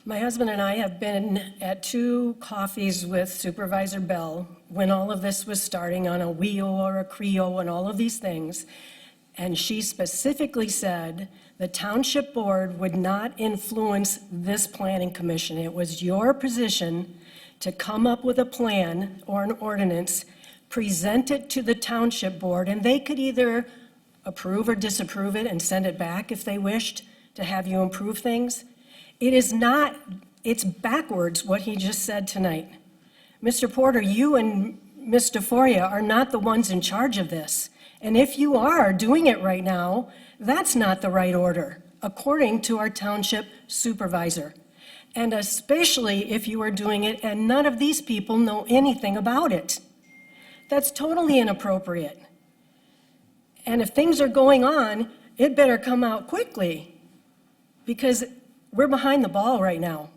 My husband and I have been at 2 coffees with Supervisor Bell when all of this was starting on a WIO or a CREO and all of these things. And she specifically said the Township Board would not influence this planning commission. It was your position to come up with a plan or an ordinance, present it to the Township Board, and they could either approve or disapprove it and send it back if they wished to have you improve things. It is not, it's backwards what he just said tonight. Mr. Porter, you and Ms. DeForia are not the ones in charge of this. And if you are doing it right now, that's not the right order, according to our township supervisor. and especially if you are doing it and none of these people know anything about it. That's totally inappropriate. And if things are going on, it better come out quickly, because we're behind the ball right now.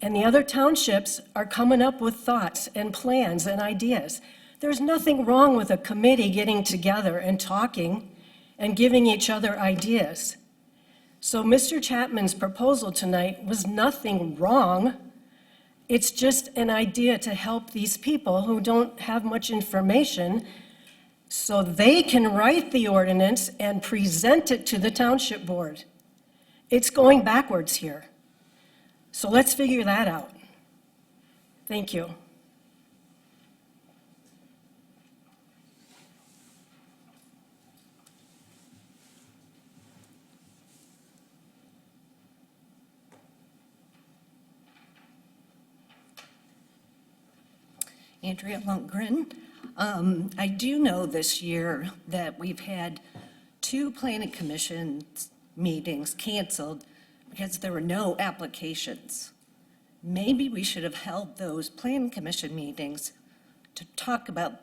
And the other townships are coming up with thoughts and plans and ideas. There's nothing wrong with a committee getting together and talking and giving each other ideas. So Mr. Chapman's proposal tonight was nothing wrong. It's just an idea to help these people who don't have much information so they can write the ordinance and present it to the Township Board. It's going backwards here. So let's figure that out. Thank you. Andrea Lundgren. I do know this year that we've had 2 planning commission meetings canceled because there were no applications. Maybe we should have held those planning commission meetings to talk about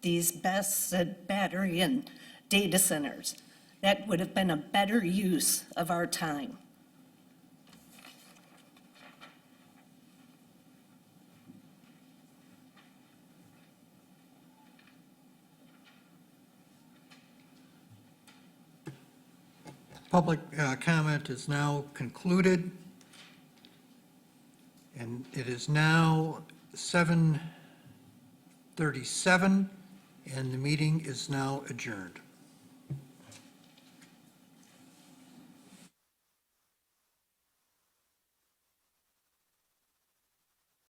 these BESS and battery and data centers. That would have been a better use of our time. Public comment is now concluded, and it is now 7:37, and the meeting is now adjourned.